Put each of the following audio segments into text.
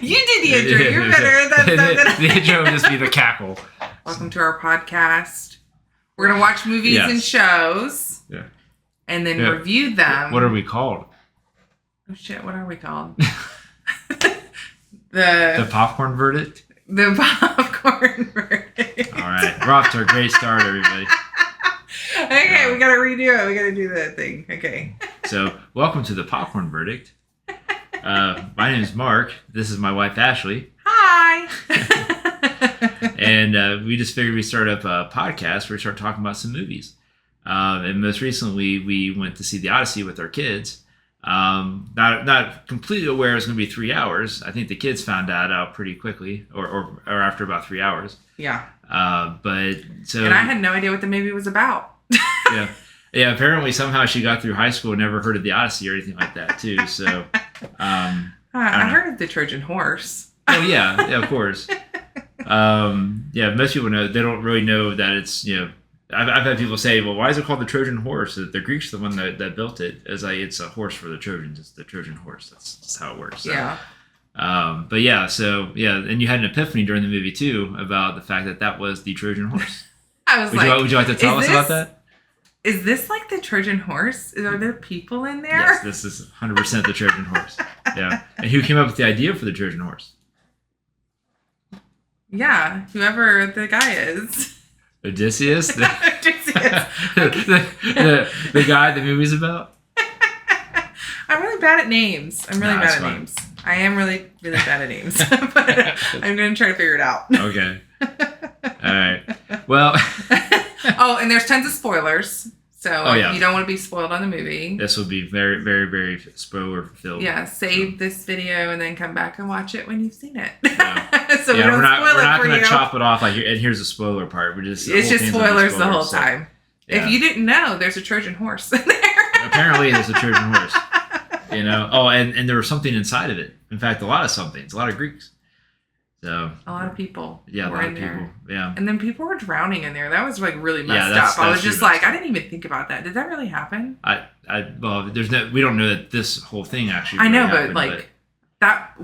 You did the intro. You're better at that stuff than The intro would just be the cackle. Welcome to our podcast. We're going to watch movies and shows. Yeah. And then review them. What are we called? Oh, shit. What are we called? The popcorn verdict? The popcorn verdict. All right. We're off to a great start, everybody. Okay, we got to redo it. We got to do that thing. Okay. So, welcome to the popcorn verdict. My name is Mark. This is my wife, Ashley. Hi. And we just figured we'd start up a podcast where we start talking about some movies. And most recently, we went to see the Odyssey with our kids. Not completely aware it was going to be 3 hours. I think the kids found that out pretty quickly, or after about 3 hours. Yeah. But so. And I had no idea what the movie was about. Yeah. Yeah, apparently somehow she got through high school and never heard of the Odyssey or anything like that, too. So, I heard of the Trojan Horse. Oh, yeah, of course. Most people know, they don't really know that it's, I've had people say, well, why is it called the Trojan Horse? The Greeks are the one that built it. It's a horse for the Trojans. It's the Trojan Horse. That's how it works. So. Yeah. And you had an epiphany during the movie, too, about the fact that was the Trojan Horse. I was would you like to tell us about that? Is this like the Trojan Horse? Are there people in there? Yes, this is 100% the Trojan Horse. Yeah. And who came up with the idea for the Trojan Horse? Yeah, whoever the guy is. Odysseus? Odysseus. The guy the movie's about? I'm really bad at names. I'm names. I am really, really bad at names. But I'm going to try to figure it out. Okay. All right. Well. Oh, and there's tons of spoilers. So if you don't want to be spoiled on the movie. This will be very, very, very spoiler-filled. Yeah, save this video and then come back and watch it when you've seen it. Yeah. So we don't spoil it for you. We're not going to chop it off and here's the spoiler part. It's just spoilers the whole time. Yeah. If you didn't know, there's a Trojan horse in there. Apparently there's a Trojan horse. Oh, and there was something inside of it. In fact, a lot of Greeks. So a lot of people. Yeah, a lot of people. Yeah. And then people were drowning in there. That was like really messed up. I was just like, I didn't even think about that. Did that really happen? We don't know that this whole thing actually. I know, happened, but that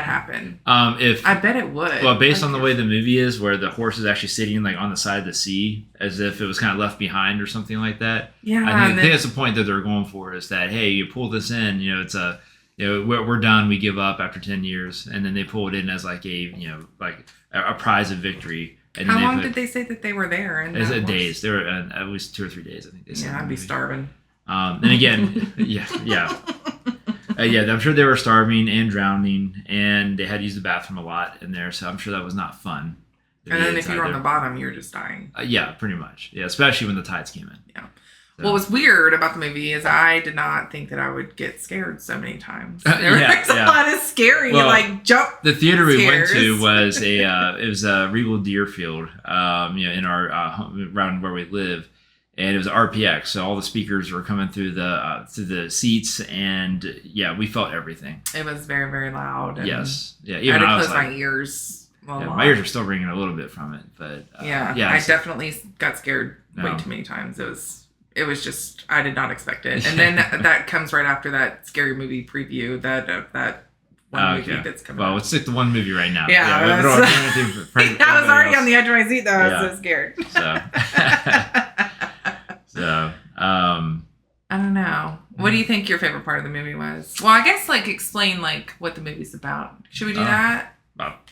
happen? I bet it would. Well, based on the way the movie is, where the horse is actually sitting like on the side of the sea, as if it was kind of left behind or something like that. Yeah. I think that's the point that they're going for, is that, hey, you pull this in, it's a. We're done. We give up after 10 years, and then they pull it in as like a prize of victory. And how long did they say that they were there? Days. They were at least 2 or 3 days, I think they said. Yeah, I'd be starving. And again, yeah. I'm sure they were starving and drowning, and they had to use the bathroom a lot in there, so I'm sure that was not fun. And then if you were on the bottom, you were just dying. Yeah, pretty much. Yeah, especially when the tides came in. Yeah. So. What was weird about the movie is I did not think that I would get scared so many times. There was a lot of scary, jump. The theater we went to was it was a Regal Deerfield, in our around where we live, and it was RPX. So all the speakers were coming through the seats, and we felt everything. It was very, very loud. And yes, I had to close my ears. My ears are still ringing a little bit from it, but I definitely got scared way too many times. It was just, I did not expect it. And then that comes right after that scary movie preview, that one movie that's coming out. Well, let's stick to one movie right now. Yeah. I was already on the edge of my seat, though. I was so scared. I don't know. What do you think your favorite part of the movie was? Well, I guess, explain, what the movie's about. Should we do that?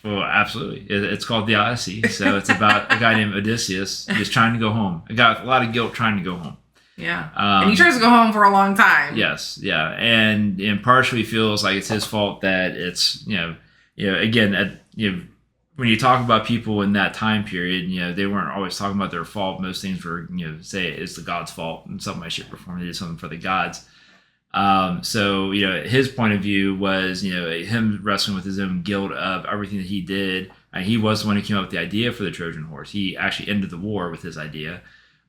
Well, absolutely. It's called The Odyssey. So it's about a guy named Odysseus who's trying to go home. A guy with a lot of guilt trying to go home. Yeah. And he tries to go home for a long time. Yes. Yeah. And partially feels like it's his fault that it's, again, when you talk about people in that time period, they weren't always talking about their fault. Most things were, say it's the God's fault in some way, shape, or form. They did something for the gods. So, his point of view was, him wrestling with his own guilt of everything that he did. And he was the one who came up with the idea for the Trojan horse. He actually ended the war with his idea.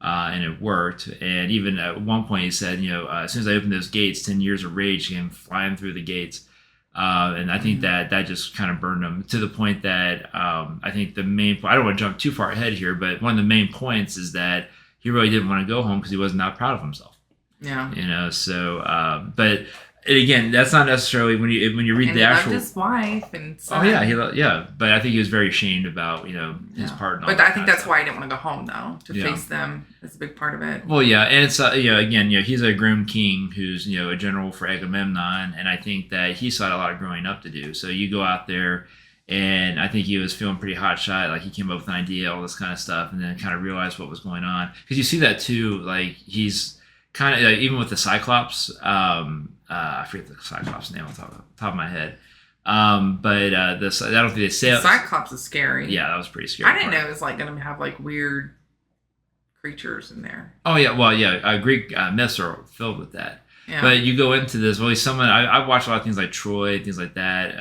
And it worked. And even at one point he said, as soon as I opened those gates, 10 years of rage came flying through the gates. And I think that just kind of burned him to the point that I think the main point, I don't want to jump too far ahead here, but one of the main points is that he really didn't want to go home because he was not proud of himself. Yeah. But And again, that's not necessarily when you read and the he actual. loved his wife and son. Oh yeah, but I think he was very ashamed about his part. And all but that I think that's why he didn't want to go home though. To face them is a big part of it. Well, yeah, and it's again, he's a groom king who's a general for Agamemnon, and I think that he still had a lot of growing up to do. So you go out there. And I think he was feeling pretty hotshot. Like he came up with an idea, all this kind of stuff, and then kind of realized what was going on. Because you see that too. Like he's kind of even with the Cyclops. I forget the Cyclops name on top of my head. But I don't think they say the Cyclops is scary. Yeah, that was pretty scary. I didn't know it was like going to have like weird creatures in there. Oh yeah, well yeah, Greek myths are filled with that. Yeah. But you go into this, well, he's someone, I watched a lot of things like Troy, things like that,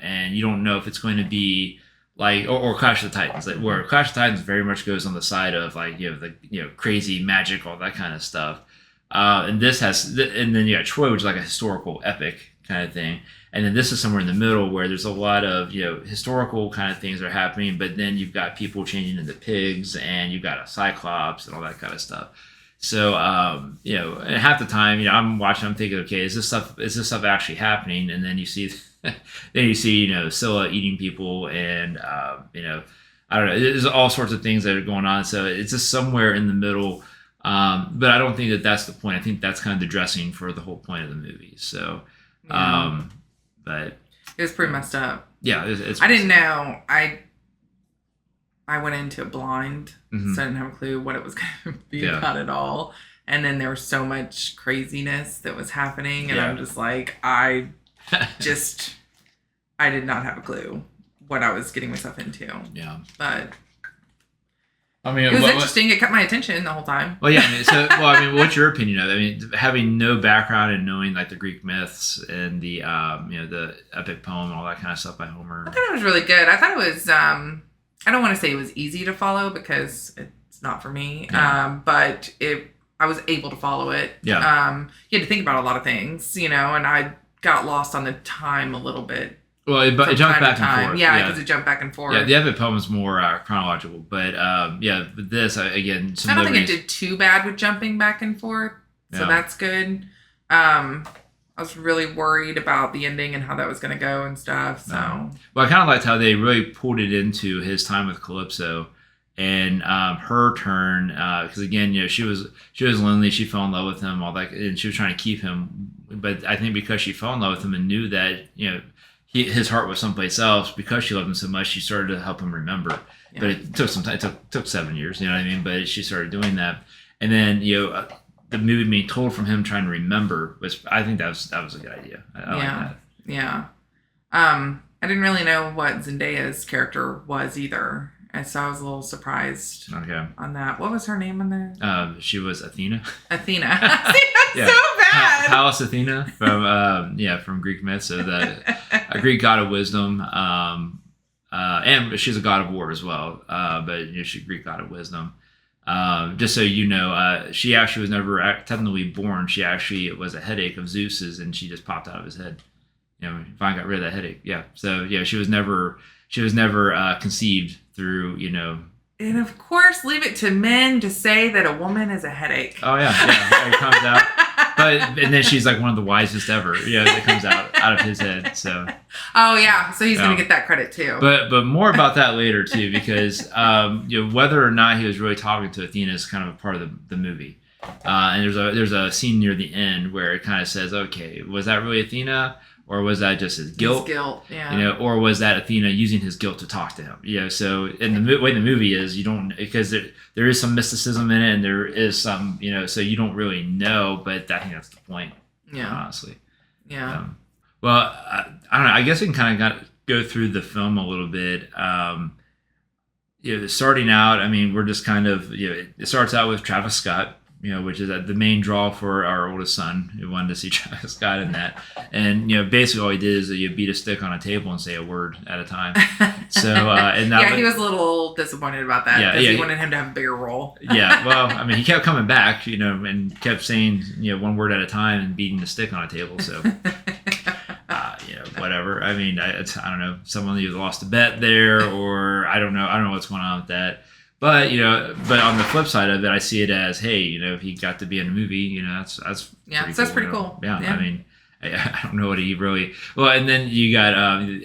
and you don't know if it's going to be like, or Clash of the Titans, like, where Clash of the Titans very much goes on the side of like, crazy magic, all that kind of stuff. And this has, and then you got Troy, which is like a historical epic kind of thing. And then this is somewhere in the middle where there's a lot of, historical kind of things that are happening, but then you've got people changing into pigs and you've got a Cyclops and all that kind of stuff. So, and half the time, I'm watching, I'm thinking, okay, is this stuff actually happening? And then you see, Scylla eating people and, I don't know, there's all sorts of things that are going on. So it's just somewhere in the middle. But I don't think that that's the point. I think that's kind of the dressing for the whole point of the movie. So, but it was pretty messed up. Yeah. It's I didn't know. I went into it blind, so I didn't have a clue what it was going to be about at all. And then there was so much craziness that was happening, and I'm just like, I did not have a clue what I was getting myself into. Yeah. But I mean, it was interesting. It kept my attention the whole time. Well, yeah. What's your opinion of it? I mean, having no background and knowing like the Greek myths and the the epic poem and all that kind of stuff by Homer. I thought it was really good. I thought it was. I don't want to say it was easy to follow because it's not for me. Yeah. But I was able to follow it. Yeah. You had to think about a lot of things, and I got lost on the time a little bit. Well, it jumped back and forth. Yeah, because it jumped back and forth. Yeah, the epic poem is more chronological, but but this again. I don't think it did too bad with jumping back and forth, so that's good. I was really worried about the ending and how that was going to go and stuff. So, well, I kind of liked how they really pulled it into his time with Calypso and her turn, because again, she was lonely. She fell in love with him, all that, and she was trying to keep him. But I think because she fell in love with him and knew that his heart was someplace else, because she loved him so much, she started to help him remember. Yeah. But it took some time. It took 7 years. You know what I mean? But she started doing that, and then the movie being told from him trying to remember I think that was a good idea. I like that. Yeah. I didn't really know what Zendaya's character was either. And so I was a little surprised on that. What was her name in there? She was Athena. Athena. Yeah. So bad. Pallas Athena from Greek myth. So a Greek god of wisdom. And she's a god of war as well. But she's a Greek god of wisdom. Just so you know, she actually was never technically born. She actually was a headache of Zeus's, and she just popped out of his head. Finally got rid of that headache. Yeah. So she was never conceived through. And of course, leave it to men to say that a woman is a headache. Oh yeah, it comes out. And then she's like one of the wisest ever. That comes out of his head. So. Oh yeah, so he's gonna get that credit too. But more about that later too, because whether or not he was really talking to Athena is kind of a part of the movie. And there's a scene near the end where it kind of says, okay, was that really Athena? Or was that just his guilt? His guilt, yeah. Or was that Athena using his guilt to talk to him? So in the way the movie is, you don't, because there is some mysticism in it, and there is some, so you don't really know, but I think that's the point. Yeah. Honestly. Yeah. Well, I don't know. I guess we can kind of go through the film a little bit. Starting out, I mean, we're just kind of, it starts out with Travis Scott. Which is the main draw for our oldest son, who wanted to see Travis Scott in that. And, basically all he did is you beat a stick on a table and say a word at a time. So, he was a little disappointed about that. Yeah, he wanted him to have a bigger role. Yeah, well, I mean, he kept coming back, and kept saying, one word at a time and beating the stick on a table. So, whatever. I mean, I don't know. Someone either lost a bet there, or I don't know what's going on with that. But but on the flip side of it, I see it as, hey, he got to be in a movie. That's pretty cool. Yeah, I mean, I don't know what he really. Well, and then you got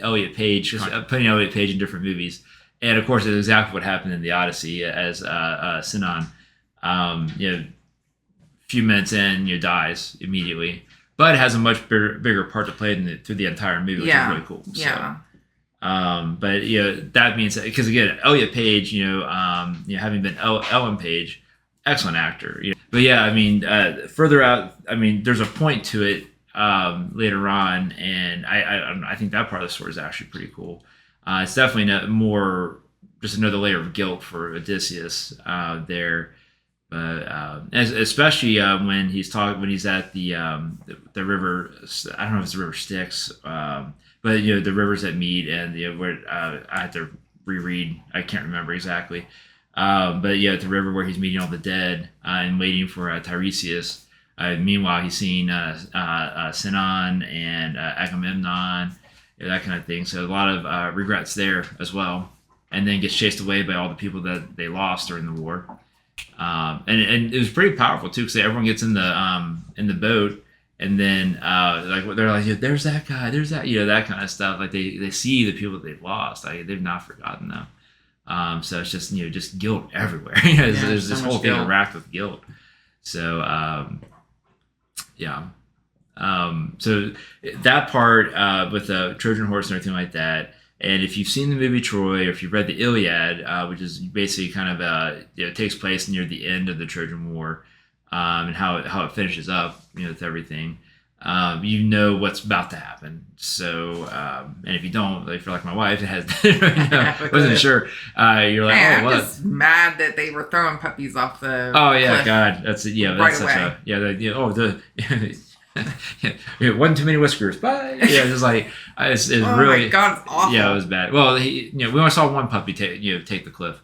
Elliot Page, putting Elliot Page in different movies, and of course, it's exactly what happened in the Odyssey as Sinan. A few minutes in, dies immediately, but it has a much bigger part to play through the entire movie, which is really cool. Yeah. But that means because again, Elliot Page, having been Ellen Page, excellent actor. But yeah, I mean, further out, I mean, there's a point to it later on, and I think that part of the story is actually pretty cool. It's definitely more just another layer of guilt for Odysseus there. But especially when he's at the river, I don't know if it's the river Styx, but the rivers that meet, and where I had to reread, I can't remember exactly, but the river where he's meeting all the dead and waiting for Tiresias. Meanwhile, he's seeing Sinon and Agamemnon, that kind of thing. So a lot of regrets there as well, and then gets chased away by all the people that they lost during the war. And it was pretty powerful too, because everyone gets in the boat, and then they're like, there's that guy, there's that, that kind of stuff. Like they see the people that they've lost. They've not forgotten them. So it's just guilt everywhere. There's this whole thing racked with guilt. So so that part with the Trojan horse and everything like that. And if you've seen the movie Troy, or if you've read the Iliad, which is basically kind of it takes place near the end of the Trojan War, and how it finishes up, with everything, what's about to happen. So, and if you don't, if you're like my wife, wasn't sure, you're like, I'm just mad that they were throwing puppies off the. Oh yeah, cliff God, that's one too many whiskers. Bye. Yeah, just like it's oh really. My God, it's awful. Yeah, it was bad. Well, we only saw one puppy take the cliff.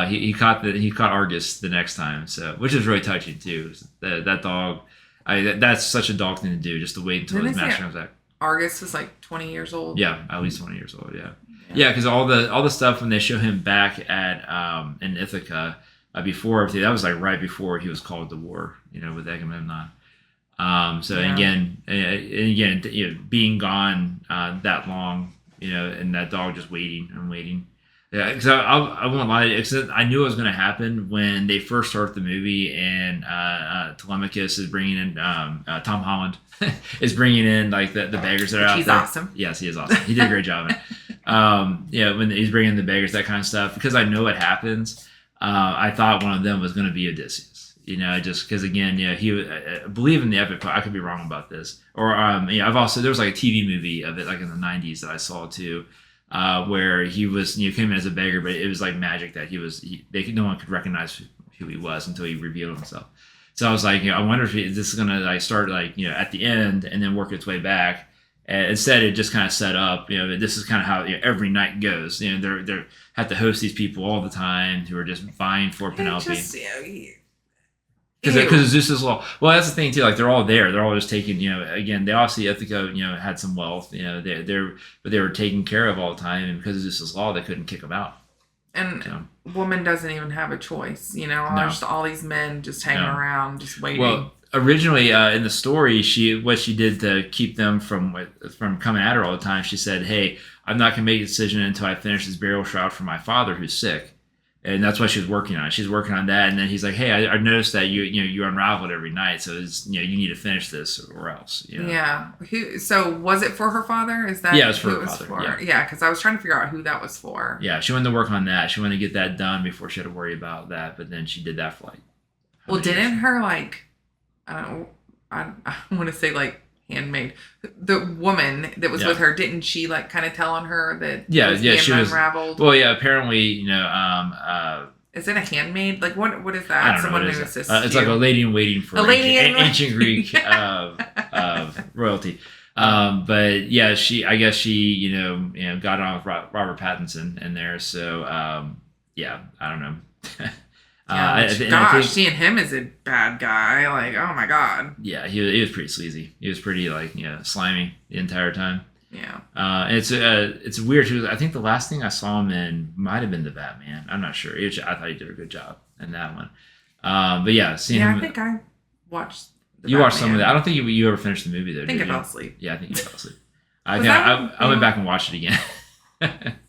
He caught Argus the next time, so which is really touching too. That dog, that's such a dog thing to do, just to wait until his master comes back. Argus was like 20 years old. Yeah, at least 20 years old. Yeah, because all the stuff when they show him back at in Ithaca before everything, that was like right before he was called to war, with Agamemnon. Again, being gone that long, and that dog just waiting and waiting. Yeah, because I won't lie, except I knew it was going to happen when they first start the movie, and Telemachus is bringing in Tom Holland is bringing in like the beggars that are out there. He's awesome. Yes, he is awesome. He did a great job in it. When he's bringing in the beggars, that kind of stuff, because I know it happens. I thought one of them was going to be Odysseus. Just because again, he I believe in the epic. I could be wrong about this. Or I've also, there was like a TV movie of it like in the 90s that I saw too, where he was came in as a beggar, but it was like magic that no one could recognize who he was until he revealed himself. So I was like, I wonder if this is gonna like start like at the end and then work its way back. And instead, it just kind of set up. This is kind of how every night goes. They have to host these people all the time who are just vying for Penelope. Because Zeus's law. Well, that's the thing too. Like they're all there. They're all just taking. Again, they obviously Ithaca. Had some wealth. But they were taken care of all the time, and because of Zeus's law, they couldn't kick them out. And woman doesn't even have a choice. Just all these men just hanging around, just waiting. Well, originally in the story, what she did to keep them from coming at her all the time, she said, "Hey, I'm not gonna make a decision until I finish this burial shroud for my father who's sick." And that's what she was working on. She's working on that, and then he's like, "Hey, I noticed that you unraveled every night, so you need to finish this or else." Yeah. So was it for her father? Is that? Yeah, it was for her father. Yeah, because I was trying to figure out who that was for. Yeah, she wanted to work on that. She wanted to get that done before she had to worry about that. But then she did that for well, didn't her I want to say handmaid, the woman that was with her, didn't she kind of tell on her that she was unraveled? Well, apparently is it a handmaid? What is that? I don't Someone know who assists it's you? like a lady in waiting for ancient Greek royalty. But yeah, I guess she got on with Robert Pattinson in there. So I don't know. Seeing him as a bad guy, oh my God. Yeah, he was pretty sleazy. He was pretty slimy the entire time. Yeah. It's weird too. I think the last thing I saw him in might have been the Batman. I'm not sure. I thought he did a good job in that one. But yeah, seeing him. I think I watched You watched some of that. I don't think you ever finished the movie though. I think I fell asleep. Yeah, I think you fell asleep. I went back and watched it again.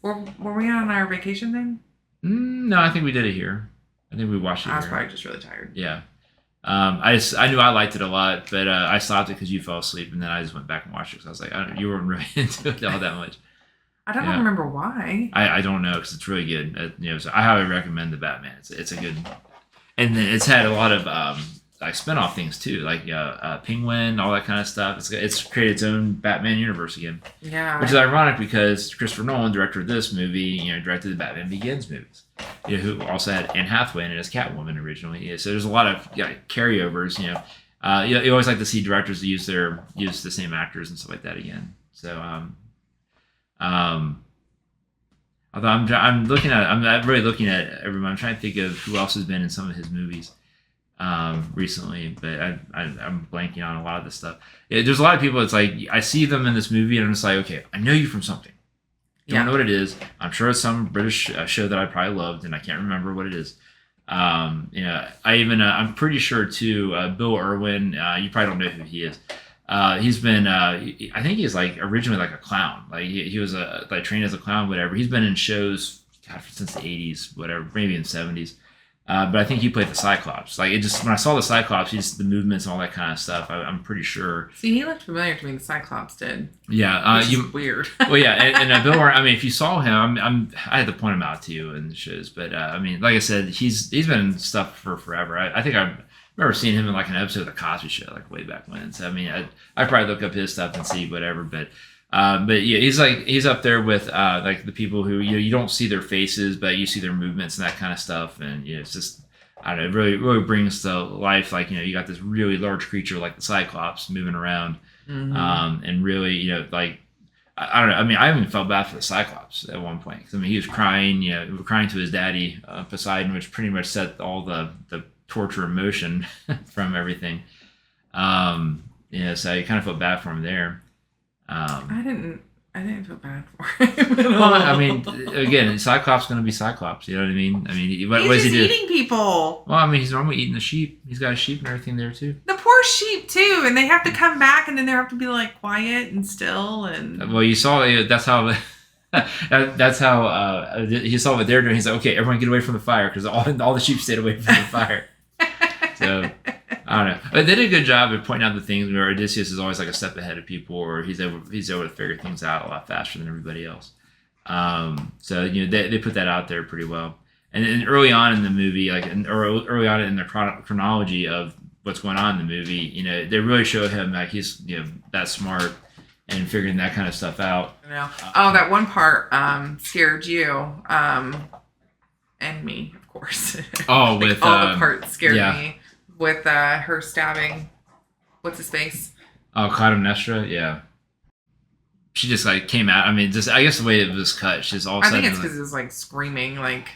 Were we on our vacation then? No, I think we did it here. I think we watched it here. I was probably just really tired. Yeah. I knew I liked it a lot, but I stopped it because you fell asleep, and then I just went back and watched it because I was like, you weren't really into it all that much. I don't remember why. I don't know because it's really good. So I highly recommend the Batman. It's a good, and it's had a lot of like spinoff things too, like Penguin, all that kind of stuff. It's created its own Batman universe again. Yeah. Which is ironic because Christopher Nolan, director of this movie, directed the Batman Begins movies. Who also had Anne Hathaway in it as Catwoman originally. Yeah, so there's a lot of carryovers. You always like to see directors use the same actors and stuff like that again. So although I'm really looking at everyone. I'm trying to think of who else has been in some of his movies recently, but I'm blanking on a lot of this stuff. Yeah, there's a lot of people. It's like I see them in this movie, and I'm just like, okay, I know you from something. Don't know what it is. I'm sure it's some British show that I probably loved, and I can't remember what it is. I'm pretty sure too. Bill Irwin. You probably don't know who he is. He's been. I think he's like originally like a clown. Like he was like trained as a clown, whatever. He's been in shows since the 80s, whatever, maybe in the 70s. But I think he played the Cyclops. Like when I saw the Cyclops, the movements and all that kind of stuff. I'm pretty sure. See, he looked familiar to me. The Cyclops did. Yeah, which is weird. Well, yeah, and Bill. I mean, if you saw him, I had to point him out to you in the shows. But I mean, like I said, he's been in stuff for forever. I think I remember seeing him in like an episode of the Cosby Show, like way back when. So I mean, I probably look up his stuff and see whatever, but yeah, he's up there with like the people who you don't see their faces, but you see their movements and that kind of stuff, and it's just I don't know, it really brings to life like you got this really large creature like the Cyclops moving around, and really like I don't know. I mean, I even felt bad for the Cyclops at one point because I mean he was crying, crying to his daddy Poseidon, which pretty much set all the torture emotion from everything. So I kind of felt bad for him there. I didn't feel bad for him at all. Well, I mean, again, Cyclops going to be Cyclops. You know what I mean? I mean, what does he do? He's just eating people. Well, I mean, he's normally eating the sheep. He's got a sheep and everything there too. The poor sheep too, and they have to come back, and then they have to be like quiet and still. And well, you saw that's how. That's how he saw what they're doing. He's like, okay, everyone get away from the fire because all the sheep stayed away from the fire. So I don't know, but they did a good job of pointing out the things where Odysseus is always like a step ahead of people, or he's able to figure things out a lot faster than everybody else. So they put that out there pretty well. And early on in the movie, early on in the chronology of what's going on in the movie, they really show him like he's that smart and figuring that kind of stuff out. That one part scared you and me, of course. Oh, with all the parts scared me. With her stabbing, what's his face? Oh, Clytemnestra, yeah. She just like came out. I mean, just I guess the way it was cut, she's all. I think it's because it was like screaming, like.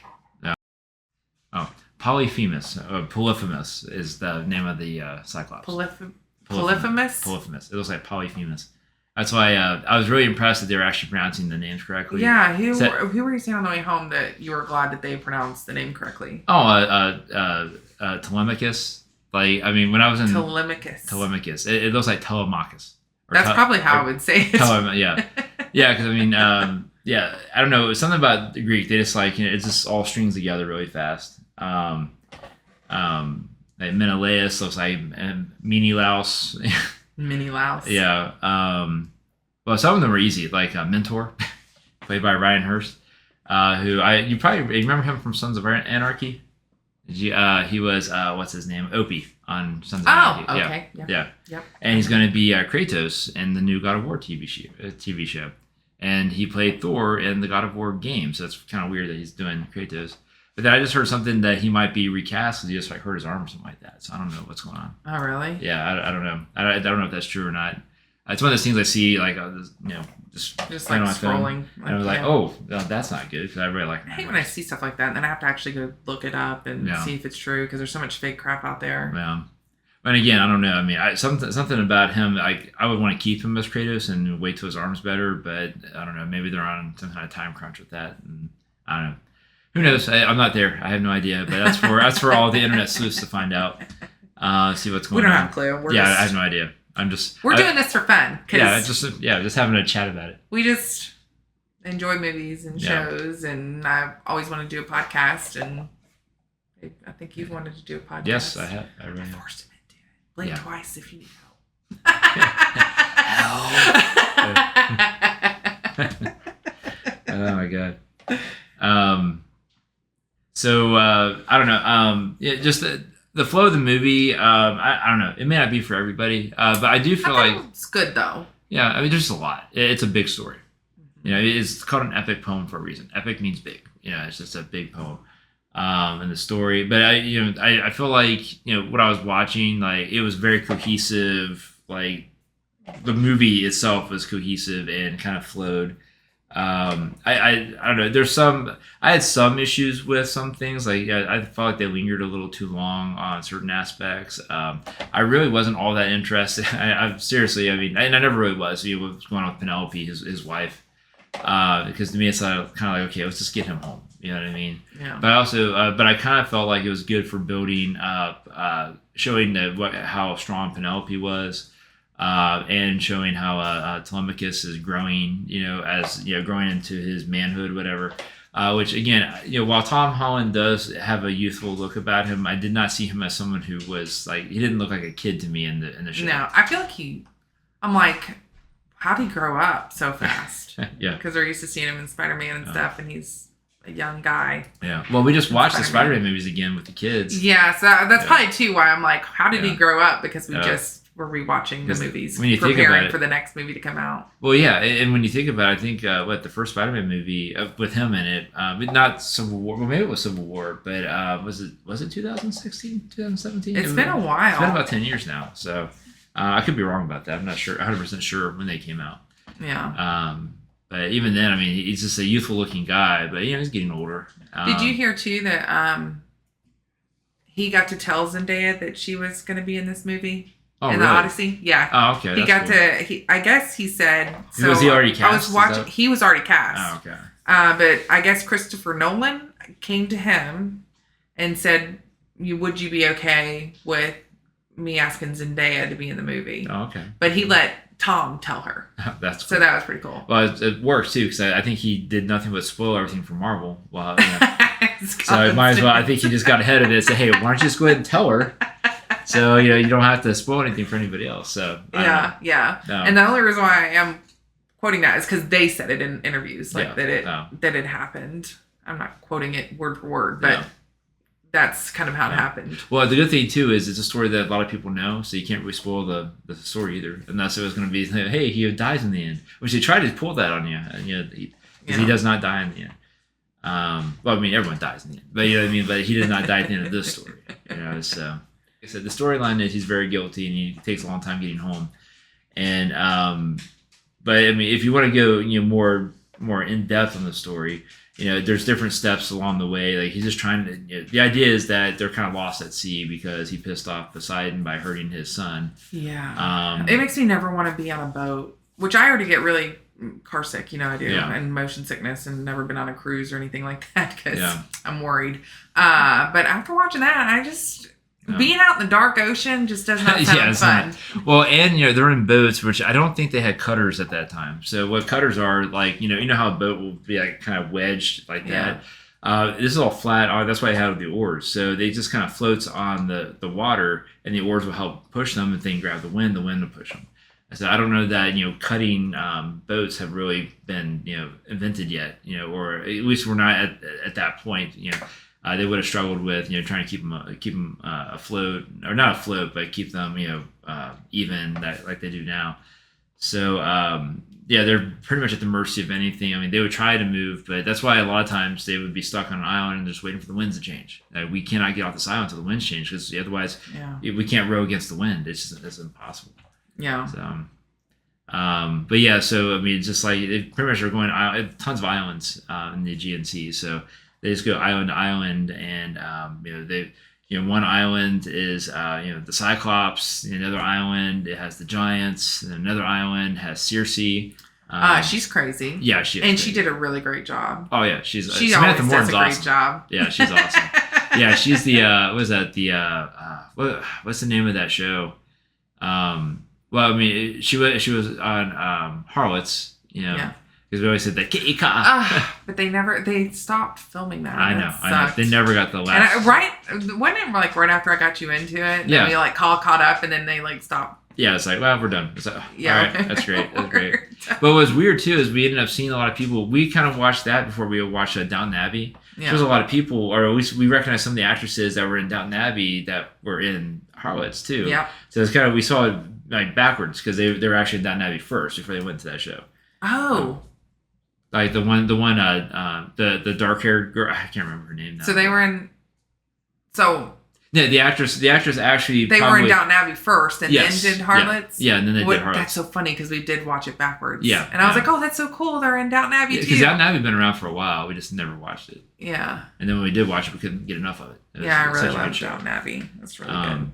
Yeah. Oh, Polyphemus, Polyphemus is the name of the Cyclops. Polyphemus. Polyphemus. It looks like Polyphemus. That's why I was really impressed that they were actually pronouncing the names correctly. Yeah, who were you saying on the way home that you were glad that they pronounced the name correctly? Oh, Telemachus. Like, I mean, when I was in Telemachus, it looks like Telemachus. That's probably how I would say it. Yeah, because I mean, I don't know. It was something about the Greek. They just like it just all strings together really fast. Like Menelaus looks like Menelaus. Menelaus. Yeah. Well, some of them were easy, like Mentor, played by Ryan Hurst, who you probably remember him from Sons of Anarchy. He was what's his name? Opie on Sons of Anarchy. Oh, okay. Yeah. Yep. And he's going to be Kratos in the new God of War TV show. And he played Thor in the God of War game, so it's kind of weird that he's doing Kratos. But then I just heard something that he might be recast because he just like hurt his arm or something like that. So I don't know what's going on. Oh, really? Yeah, I don't know. I don't know if that's true or not. It's one of those things I see like just like scrolling, and I was like, oh, that's not good because I really like. I hate when I see stuff like that, and then I have to actually go look it up and see if it's true because there's so much fake crap out there. Yeah, but again, I don't know. I mean, something about him, like I would want to keep him as Kratos and wait till his arm's better, but I don't know. Maybe they're on some kind of time crunch with that, and I don't know. Who knows? I'm not there. I have no idea. But that's for all the internet sleuths to find out. See what's going on. We don't have a clue. I have no idea. We're doing this for fun. Just having a chat about it. We just enjoy movies and shows, and I've always wanted to do a podcast, and I think you've wanted to do a podcast. Yes, I have. I really have. Forced him into it. Blink twice if you need help. Oh my god. So I don't know. Just the flow of the movie. I don't know. It may not be for everybody, but I do feel like it's good though. Yeah, I mean, there's just a lot. It's a big story. You know, it's called an epic poem for a reason. Epic means big. You know, it's just a big poem. And the story, but I feel like what I was watching, like it was very cohesive. Like the movie itself was cohesive and kind of flowed. I don't know. I had some issues with some things. Like I felt like they lingered a little too long on certain aspects. I really wasn't all that interested. I seriously, I mean, and I never really was. What's going on with Penelope, his wife? Because to me, it's kind of like, okay, let's just get him home. You know what I mean? Yeah. But also, but I kind of felt like it was good for building up, showing how strong Penelope was, and showing how Telemachus is growing. Growing into his manhood, whatever. Which again, while Tom Holland does have a youthful look about him, I did not see him as someone who was like, he didn't look like a kid to me in the show. No, I feel like I'm like, how'd he grow up so fast? Yeah. Because we're used to seeing him in Spider-Man and stuff, and he's a young guy. Yeah. Well, we just watched the Spider-Man movies again with the kids. Yeah, so that's probably too why I'm like, how did he grow up? Because we just were rewatching the movies, when you preparing for the next movie to come out. Well, yeah, and when you think about it, I think the first Spider-Man movie with him in it, but not Civil War. Well, maybe it was Civil War, but was it 2016, 2017? It's been a while. It's been about 10 years now, so I could be wrong about that. I'm not sure, 100% sure when they came out. Yeah. But even then, I mean, he's just a youthful-looking guy, but he's getting older. Did you hear too that he got to tell Zendaya that she was going to be in this movie? Oh, in really? the Odyssey? Yeah. Oh, okay. He got to. I guess he said. So was he already cast? I was watching. He was already cast. Oh, okay. But I guess Christopher Nolan came to him and said, "Would you be okay with me asking Zendaya to be in the movie?" Oh, okay. But he let Tom tell her. That's cool. So that was pretty cool. Well, it works too, because I think he did nothing but spoil everything for Marvel. Well, so it might as well. I think he just got ahead of it and said, "Hey, why don't you just go ahead and tell her?" So you don't have to spoil anything for anybody else. So yeah. No. And the only reason why I am quoting that is because they said it in interviews, that it happened. I'm not quoting it word for word, but. That's kind of how it happened. Well, the good thing too is it's a story that a lot of people know, so you can't really spoil the story either. Unless it was going to be, hey, he dies in the end, which they tried to pull that on you, because he does not die in the end. Well, I mean, everyone dies in the end, but you know what I mean. But he does not die at the end of this story. So like I said, the storyline is he's very guilty and he takes a long time getting home. And but I mean, if you want to go, more in depth on the story. There's different steps along the way. Like he's just trying to. The idea is that they're kind of lost at sea because he pissed off Poseidon by hurting his son. Yeah. It makes me never want to be on a boat, which I already get really car sick. I do, and motion sickness, and never been on a cruise or anything like that because I'm worried. But after watching that, I just. Being out in the dark ocean just does not sound fun. Not. Well, and they're in boats, which I don't think they had cutters at that time. So what cutters are like, you know how a boat will be like kind of wedged like that. This is all flat. That's why they have the oars. So they just kind of floats on the water, and the oars will help push them. If they can grab the wind will push them. So I don't know that cutting boats have really been invented yet. Or at least we're not at that point. They would have struggled with trying to keep them afloat, or not afloat, but keep them even like they do now. So they're pretty much at the mercy of anything. I mean, they would try to move, but that's why a lot of times they would be stuck on an island and just waiting for the winds to change. We cannot get off this island until the winds change, because otherwise we can't row against the wind. It's impossible. Yeah. So. But yeah, so I mean, it's just like they pretty much are going tons of islands in the Aegean Sea. So. They just go island to island, and one island is the Cyclops. Another island it has the giants. And another island has Circe. She's crazy. Yeah, she is. And she did a really great job. Oh yeah, she Samantha always does a great job. Yeah, she's awesome. Yeah, she's the what was that what's the name of that show? Well, I mean, she was on Harlots, you know, because we always said that kitty cat. But they stopped filming that. I know. They never got the last. And wasn't it like right after I got you into it? And then we like caught up, and then they like stopped. Yeah, it's like, well, we're done. It's like, all right, that's great. That's great. But what was weird too is we ended up seeing a lot of people. We kind of watched that before we watched Downton Abbey. Yeah. There was a lot of people, or at least we recognized some of the actresses that were in Downton Abbey that were in Harlots too. Yeah. So it's kind of, we saw it like backwards because they were actually in Downton Abbey first before they went to that show. Oh. Like the dark haired girl, I can't remember her name now. So they were in. So. Yeah, the actress actually. They were in Downton Abbey first, and then did Harlots. Yeah, and then they did Harlots. That's so funny because we did watch it backwards. Yeah, and I was like, "Oh, that's so cool! They're in Downton Abbey too." Because Downton Abbey had been around for a while. We just never watched it. Yeah. And then when we did watch it, we couldn't get enough of it. I really love Downton Abbey. That's really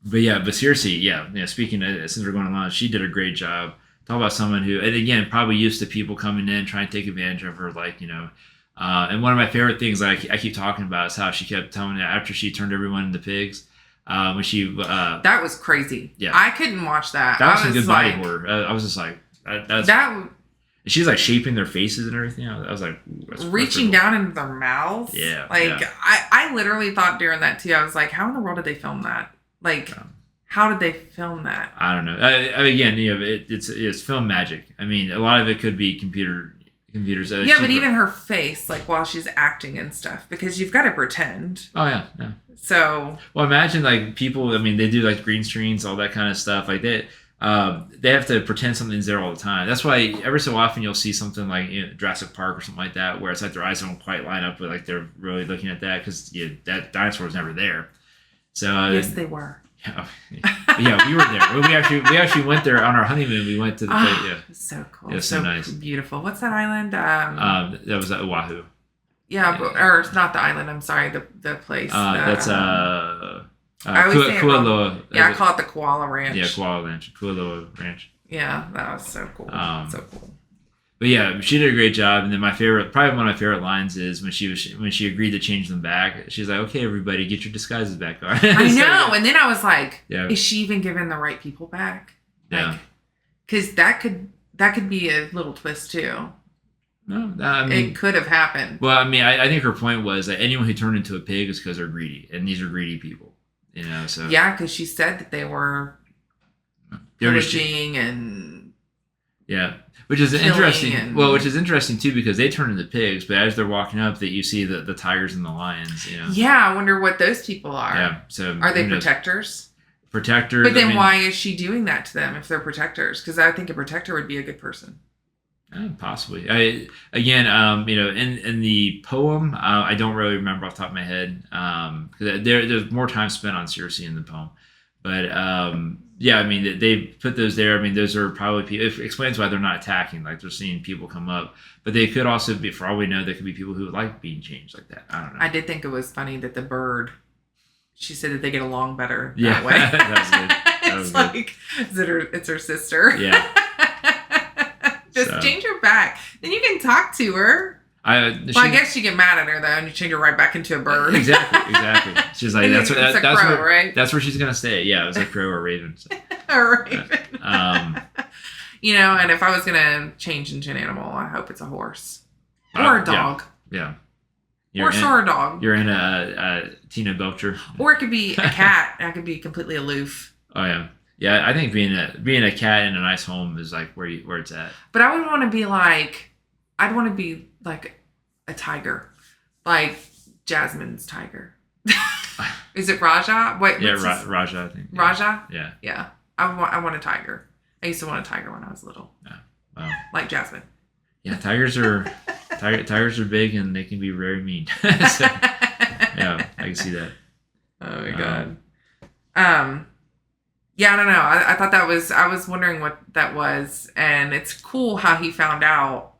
good. But seriously, speaking of, since we're going along, she did a great job. Talk about someone who, and again, probably used to people coming in trying to take advantage of her, like, you know. And one of my favorite things I keep talking about is how she kept telling me after she turned everyone into pigs. When she that was crazy. Yeah, I couldn't watch that. That was some good body horror. I was just like, that. She's like shaping their faces and everything. I was like, reaching down into their mouths. Yeah, I literally thought during that too. I was like, how in the world did they film that? Like, how did they film that? I don't know. Again, you know, it's film magic. I mean, a lot of it could be computers. But even her face, like while she's acting and stuff, because you've got to pretend. Oh yeah. So. Well, imagine like people. I mean, they do like green screens, all that kind of stuff. Like they have to pretend something's there all the time. That's why every so often you'll see something like, you know, Jurassic Park or something like that, where it's like their eyes don't quite line up, but like they're really looking at that because that dinosaur was never there. So yes, they were. Yeah, we were there. We actually went there on our honeymoon. We went to the place. Yeah, so cool. It was so nice, beautiful. What's that island? That was at Oahu. Yeah, or it's not the island. I'm sorry, the place. That's I always say Kualoa. Yeah, I call it the Koala Ranch. Yeah, Kualoa Ranch. Yeah, that was so cool. So cool. But yeah, she did a great job. And then probably one of my favorite lines is when she agreed to change them back. She's like, "Okay, everybody, get your disguises back on." I know. And then I was like, "Is she even giving the right people back?" Yeah. Because that could be a little twist too. No, I mean, it could have happened. Well, I mean, I think her point was that anyone who turned into a pig is because they're greedy, and these are greedy people. You know, so yeah, because she said that they were pillaging and which is interesting. Which is interesting too because they turn into pigs, but as they're walking up, that you see the tigers and the lions. You know? Yeah, I wonder what those people are. Yeah, so are they protectors? Protectors. But then why is she doing that to them if they're protectors? Because I think a protector would be a good person. Possibly. You know, in the poem, I don't really remember off the top of my head. There's more time spent on Circe in the poem, but yeah, I mean they put those there. I mean those are probably people. It explains why they're not attacking. Like they're seeing people come up, but they could also be, for all we know, there could be people who would like being changed like that. I don't know. I did think it was funny that the bird. She said that they get along better that way. That was good. It's her sister. Yeah. Just change her back. Then you can talk to her. I guess you get mad at her though, and you change her right back into a bird. Exactly. She's like, that's crow, right? That's where she's gonna stay. Yeah, it was a crow or a raven. So. A raven. You know, and if I was gonna change into an animal, I hope it's a horse or a dog. Yeah. Horse or a dog. You're in a Tina Belcher. Or it could be a cat. I could be completely aloof. Oh yeah. Yeah, I think being a cat in a nice home is like where it's at. But I would want to be like, I'd want to be like a tiger, like Jasmine's tiger. Is it Raja? Raja. I think. Yeah. Raja. Yeah. Yeah. I want a tiger. I used to want a tiger when I was little. Yeah. Wow. Like Jasmine. Yeah, tigers are big and they can be very mean. So, yeah, I can see that. Oh my god. Yeah, I don't know. I thought I was wondering what that was, and it's cool how he found out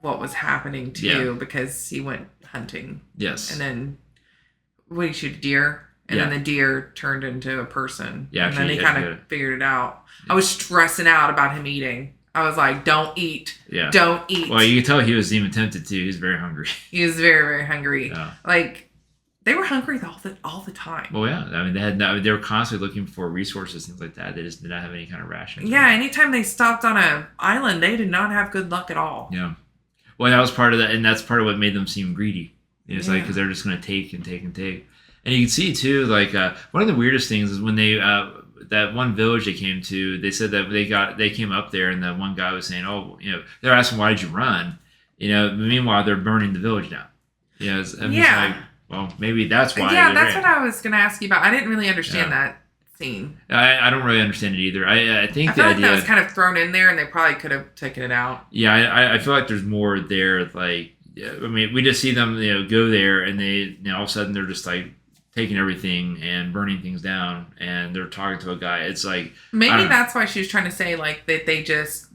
what was happening too because he went hunting. Yes. And then he shoot a deer, and then the deer turned into a person. Yeah. And then he kind of figured it out. Yeah. I was stressing out about him eating. I was like, "Don't eat. Yeah. Don't eat." Well, you can tell he was even tempted to. He was very hungry. He was very, very hungry. Yeah. Like They were hungry all the time. Well, yeah. I mean, they were constantly looking for resources, things like that. They just did not have any kind of rations. Yeah, anytime they stopped on an island, they did not have good luck at all. Yeah. Well, that was part of that, and that's part of what made them seem greedy. It's like, because they're just going to take and take and take. And you can see, too, like, one of the weirdest things is when they, that one village they came to, they said that they came up there, and the one guy was saying, oh, they're asking, why did you run? Meanwhile, they're burning the village down. It's like, well, maybe that's why. Yeah, that's what I was going to ask you about. I didn't really understand that scene. I don't really understand it either. I think the feel like idea that was kind of thrown in there, and they probably could have taken it out. Yeah, I feel like there's more there. Like, I mean, we just see them, go there, and they, all of a sudden they're just like taking everything and burning things down, and they're talking to a guy. It's like, maybe that's why she was trying to say, like, that they just,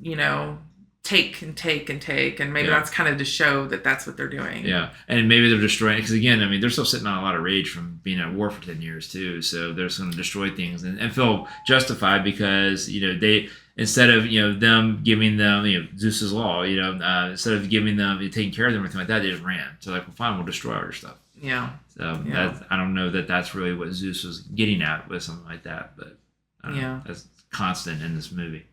take and take and take, and maybe that's kind of to show that that's what they're doing. Yeah, and maybe they're destroying, because again, I mean, they're still sitting on a lot of rage from being at war for 10 years too, so they're just going to destroy things and feel justified because, they, instead of, them giving them, Zeus's law, instead of giving them, taking care of them or anything like that, they just ran. So like, well, fine, we'll destroy all your stuff. Yeah. So I don't know that that's really what Zeus was getting at with something like that, but I don't know. That's constant in this movie.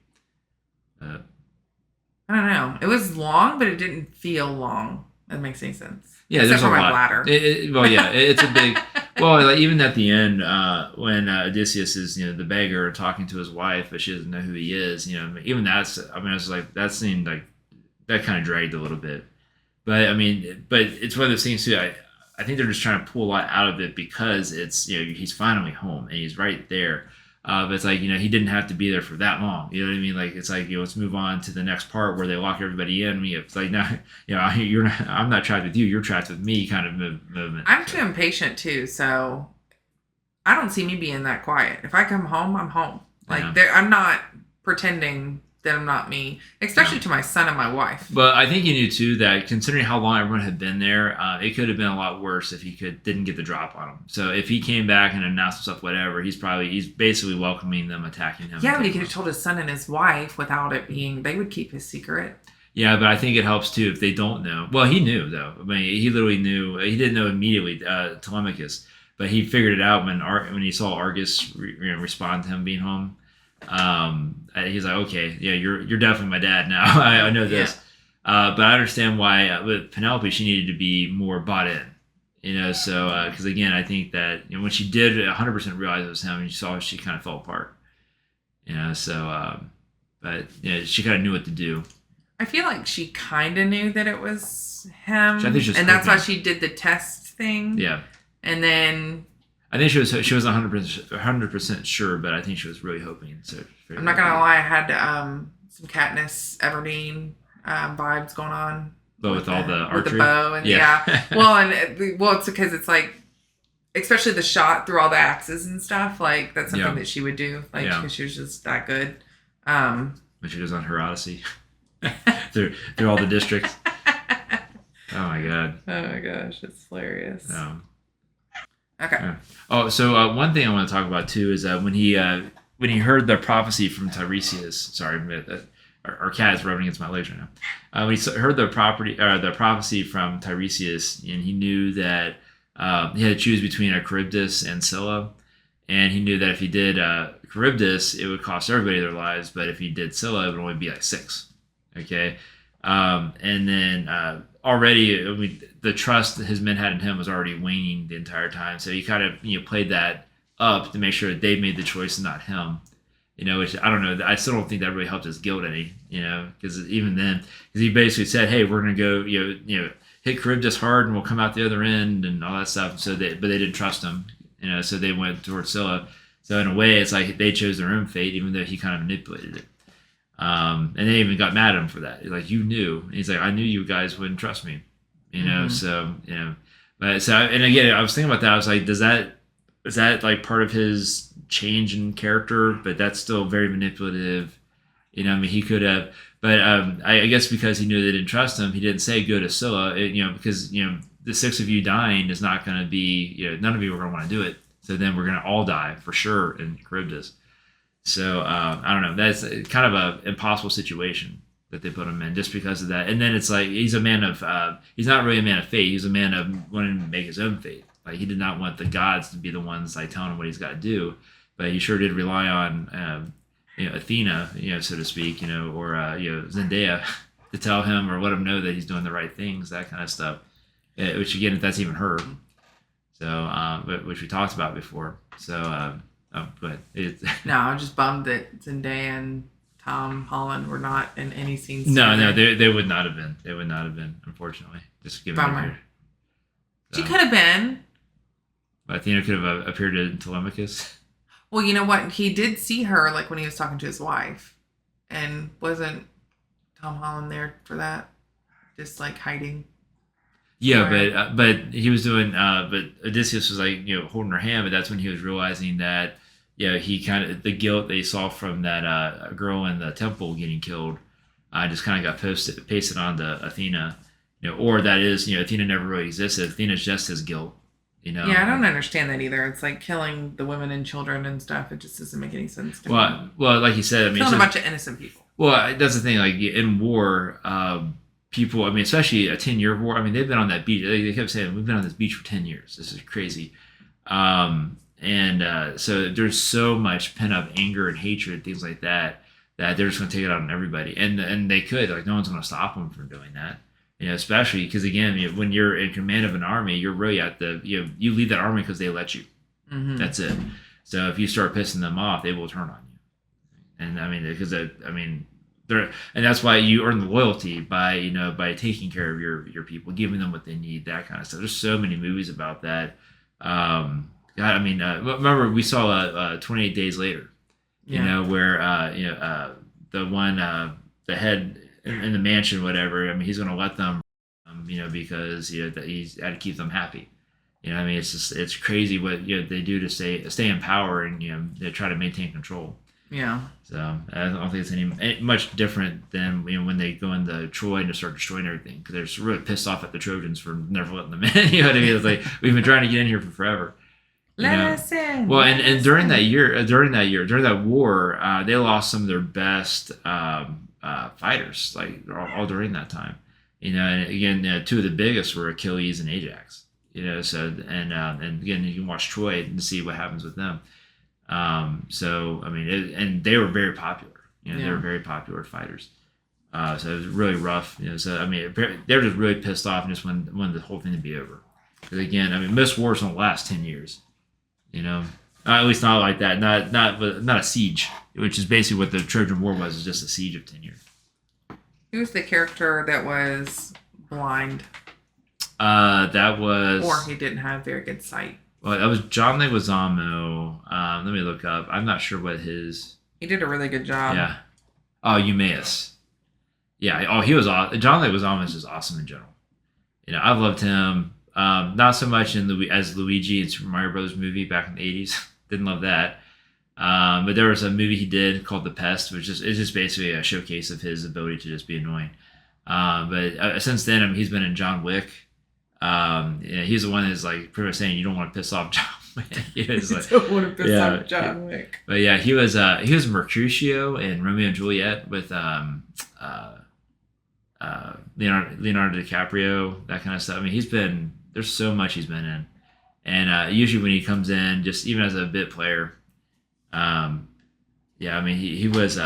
I don't know. It was long, but it didn't feel long. That makes any sense. Yeah, except there's for a my lot. bladder. It's a big. Well, like even at the end, when Odysseus is, the beggar talking to his wife, but she doesn't know who he is. Even that's. I mean, I was like, that seemed like that kind of dragged a little bit. But I mean, but it's one of those things too. I think they're just trying to pull a lot out of it because it's, he's finally home and he's right there. But it's like, he didn't have to be there for that long. You know what I mean? Like, it's like, let's move on to the next part where they lock everybody in. It's like, now, I'm not trapped with you. You're trapped with me kind of movement. I'm too impatient too. So I don't see me being that quiet. If I come home, I'm home. Like I'm not pretending that I'm not me, especially to my son and my wife. But I think you knew too that considering how long everyone had been there, it could have been a lot worse if he didn't get the drop on him. So if he came back and announced himself, whatever, he's basically welcoming them, attacking him. Yeah, but he could have told his son and his wife without it being. They would keep his secret. Yeah, but I think it helps too if they don't know. Well, he knew though. I mean, he literally knew. He didn't know immediately, Telemachus, but he figured it out when he saw Argus respond to him being home. He's like, okay, yeah, you're definitely my dad now. I know this. But I understand why with Penelope she needed to be more bought in, so because again I think that when she did 100% realize it was him and you saw she kind of fell apart, but she kind of knew what to do. I feel like she kind of knew that it was him, and that's why she did the test thing. Yeah, and then. I think she was 100% sure, but I think she was really hoping. So I'm not gonna lie, I had some Katniss Everdeen vibes going on. But with all the archery, with the bow and well, it's because it's like, especially the shot through all the axes and stuff. Like that's something that she would do, like because she was just that good. When she was on her Odyssey through all the districts. Oh my god. Oh my gosh, it's hilarious. Okay. Yeah. Oh, so one thing I want to talk about too is when he heard the prophecy from Tiresias. Sorry, our cat is rubbing against my legs right now. When he heard the prophecy from Tiresias, and he knew that he had to choose between Charybdis and Scylla, and he knew that if he did Charybdis, it would cost everybody their lives, but if he did Scylla, it would only be like 6. Okay, and then already the trust that his men had in him was already waning the entire time. So he kind of played that up to make sure that they made the choice and not him. Which I don't know. I still don't think that really helped his guilt any. Because even then, because he basically said, "Hey, we're gonna go, hit Charybdis hard, and we'll come out the other end, and all that stuff." So but they didn't trust him. So they went towards Scylla. So in a way, it's like they chose their own fate, even though he kind of manipulated it. And they even got mad at him for that. Like, you knew. And he's like, I knew you guys wouldn't trust me. So, but so, and again, I was thinking about that. I was like, is that like part of his change in character? But that's still very manipulative. He could have, but I guess because he knew they didn't trust him, he didn't say go to Scylla, because, the 6 of you dying is not going to be, none of you are going to want to do it. So then we're going to all die for sure in Charybdis. So I don't know. That's kind of an impossible situation that they put him in just because of that. And then it's like he's a man of he's not really a man of fate. He's a man of wanting to make his own fate. Like he did not want the gods to be the ones like telling him what he's got to do, but he sure did rely on Athena, so to speak, or Zendaya to tell him or let him know that he's doing the right things, that kind of stuff. Which again, if that's even her, so which we talked about before. So, but no, I'm just bummed that Zendaya and Tom Holland were not in any scenes. No, they would not have been. They would not have been, unfortunately. Just given Bummer. She could have been. Athena could have appeared in Telemachus. Well, you know what? He did see her like when he was talking to his wife, and wasn't Tom Holland there for that? Just like hiding. Yeah, but he was doing. But Odysseus was like holding her hand, but that's when he was realizing that he kind of the guilt that he saw from that girl in the temple getting killed, just kind of got pasted onto Athena. Or that is Athena never really existed. Athena's just his guilt. Yeah, I don't understand that either. It's like killing the women and children and stuff. It just doesn't make any sense to me. Well, like you said, I mean, killing a bunch of innocent people. Well, that's the thing. Like in war, people. I mean, especially a 10-year war. I mean, they've been on that beach. They kept saying, "We've been on this beach for 10 years. This is crazy." So there's so much pent up anger and hatred, things like that, that they're just going to take it out on everybody. And they could. Like, no one's going to stop them from doing that. Especially because again, when you're in command of an army, you're really at the you lead that army because they let you. Mm-hmm. That's it. So if you start pissing them off, they will turn on you. And I mean, because they're and that's why you earn the loyalty by taking care of your people, giving them what they need, that kind of stuff. There's so many movies about that. God, I mean, remember we saw 28 Days Later. Where the one the head in the mansion, whatever. I mean, he's going to let them, because he's had to keep them happy. I mean, it's crazy what they do to stay in power and they try to maintain control. Yeah. So I don't think it's any much different than when they go into Troy and just start destroying everything because they're just really pissed off at the Trojans for never letting them in. You know what I mean? It's like we've been trying to get in here for forever. Listen. Well, and during that war, they lost some of their best fighters, like all during that time. And again, two of the biggest were Achilles and Ajax. So and again, you can watch Troy and see what happens with them. So I mean, and they were very popular. They were very popular fighters. So it was really rough. So I mean, they were just really pissed off and just wanted the whole thing to be over. Because again, I mean, most wars don't last 10 years. At least not like that. Not a siege, which is basically what the Trojan War was. Is just a siege of 10 years. Who was the character that was blind? That was. Or he didn't have very good sight. Well, that was John Leguizamo. Let me look up. I'm not sure what his. He did a really good job. Yeah. Oh, Eumaeus. Yeah. Oh, he was awesome. John Leguizamo is just awesome in general. I've loved him. Not so much as Luigi in Super Mario Brothers movie back in the 80s. Didn't love that. But there was a movie he did called The Pest, which is just basically a showcase of his ability to just be annoying. But since then, I mean, he's been in John Wick. He's the one that's like pretty much saying you don't want to piss off John Wick. You don't want to piss off John Wick. But yeah, he was Mercutio in Romeo and Juliet with Leonardo DiCaprio, that kind of stuff. I mean, there's so much he's been in. And usually when he comes in, just even as a bit player, I mean, he was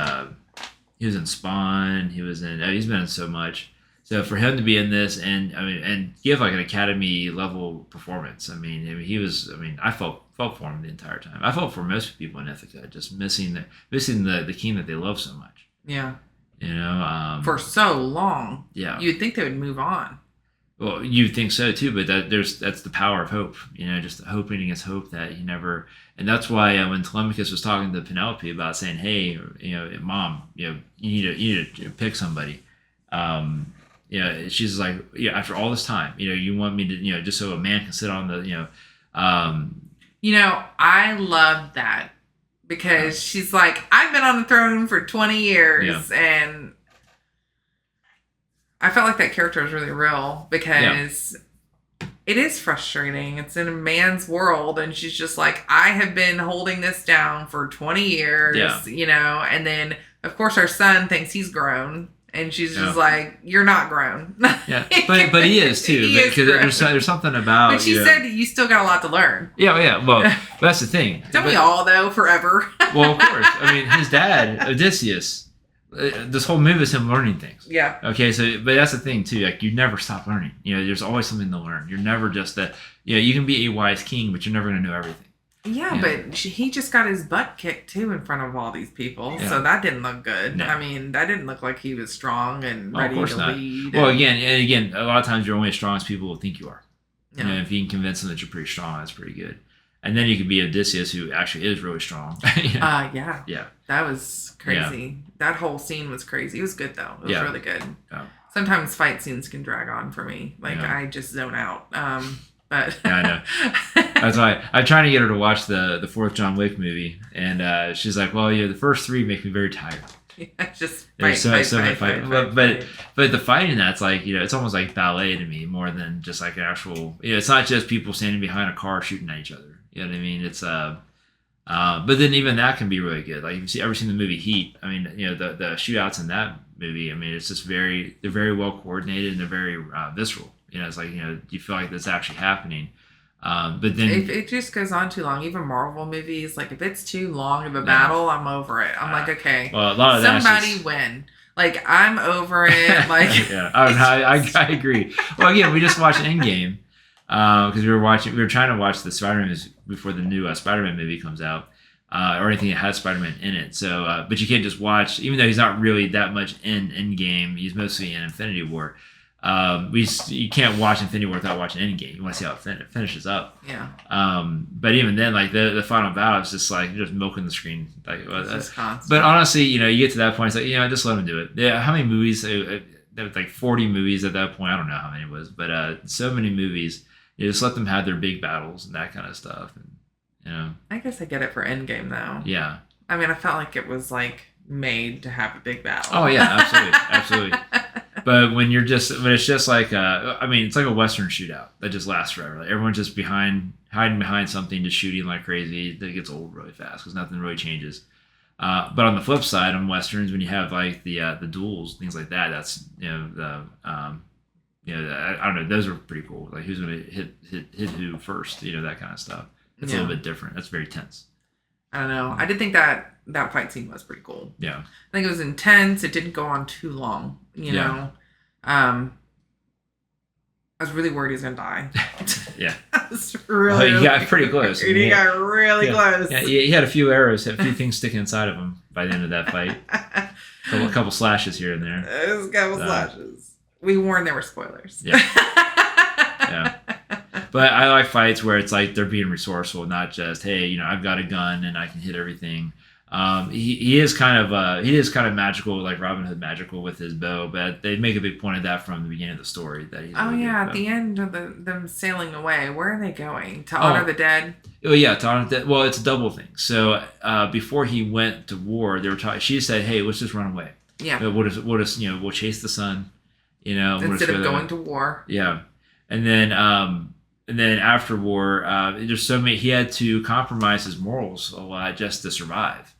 in Spawn. He's been in so much. So for him to be in this and give like an Academy level performance, I I felt for him the entire time. I felt for most people in Ithaca, just missing the king that they love so much. Yeah. For so long. Yeah. You'd think they would move on. Well, you'd think so too, but that's the power of hope. Just hoping against hope that you never. And that's why when Telemachus was talking to Penelope about saying, "Hey, Mom, you need to pick somebody." She's like, after all this time, you want me to, just so a man can sit on the, I love that because she's like, I've been on the throne for 20 years and I felt like that character was really real because it is frustrating. It's in a man's world and she's just like, I have been holding this down for 20 years, and then of course our son thinks he's grown And she's just like, you're not grown. Yeah, but he is too. Because there's something about. But she said you still got a lot to learn. Yeah. Well, that's the thing. Don't we all though? Forever. Well, of course. I mean, his dad, Odysseus. This whole movie is him learning things. Yeah. Okay. So, but that's the thing too. Like, you never stop learning. There's always something to learn. You're never just that. You can be a wise king, but you're never going to know everything. Yeah, but he just got his butt kicked too in front of all these people, so that didn't look good. No. I mean, that didn't look like he was strong and ready to lead. Well, again, a lot of times you're only as strong as people will think you are. Yeah. If you can convince them that you're pretty strong, that's pretty good. And then you could be Odysseus, who actually is really strong. Yeah. Yeah. That was crazy. Yeah. That whole scene was crazy. It was good though. It was really good. Yeah. Sometimes fight scenes can drag on for me. Like I just zone out. But I know. That's why I'm trying to get her to watch the fourth John Wick movie, and she's like, "Well, the first three make me very tired." Yeah, just fight. But the fighting in that's like it's almost like ballet to me more than just like an actual. It's not just people standing behind a car shooting at each other. You know what I mean? It's but then even that can be really good. Like, if you ever seen the movie Heat, I mean, the shootouts in that movie. I mean, it's just they're very well coordinated and they're very visceral. It's like, you feel like that's actually happening. But then it just goes on too long. Even Marvel movies, like if it's too long of a battle, I'm over it. I'm like, okay, well, a lot of somebody win. Like, I'm over it. Like, yeah, I agree. Well, again, we just watched Endgame because we were trying to watch the Spider-Man movies before the new Spider-Man movie comes out, or anything that has Spider-Man in it. So, but you can't just watch, even though he's not really that much in Endgame. He's mostly in Infinity War. You can't watch Infinity War without watching Endgame. You want to see how it finishes up. Yeah. But even then, like the final battle is just like you're just milking the screen. Like, but honestly, you get to that point, it's like, just let him do it. Yeah. How many movies? There was like 40 movies at that point. I don't know how many it was, but so many movies. You just let them have their big battles and that kind of stuff. And, I guess I get it for Endgame though. Yeah. I mean, I felt like it was like made to have a big battle. Oh yeah, absolutely. But when it's just like, it's like a Western shootout that just lasts forever. Like, everyone's just hiding behind something, just shooting like crazy. That gets old really fast because nothing really changes. But on the flip side, on Westerns, when you have like the duels, things like that, that's, I don't know, those are pretty cool. Like, who's going to hit who first, that kind of stuff. It's a little bit different. That's very tense. I don't know. I did think that fight scene was pretty cool. Yeah. I think it was intense. It didn't go on too long, you know. I was really worried he was going to die. Yeah. I was really he got pretty close. He got really close. Yeah, he had a few arrows, a few things sticking inside of him by the end of that fight. A couple slashes here and there. There was a couple slashes. We warned there were spoilers. Yeah. Yeah. But I like fights where it's like they're being resourceful, not just, hey, I've got a gun and I can hit everything. He is kind of magical, like Robin Hood magical with his bow, but they make a big point of that from the beginning of the story. That he's at the end of them sailing away, where are they going? To honor the dead? Oh yeah, to honor the dead. Well, it's a double thing. So before he went to war, they were talking. She said, "Hey, let's just run away. Yeah, we'll chase the sun. Instead of going to war. Yeah, and then after war, there's so many. He had to compromise his morals a lot just to survive.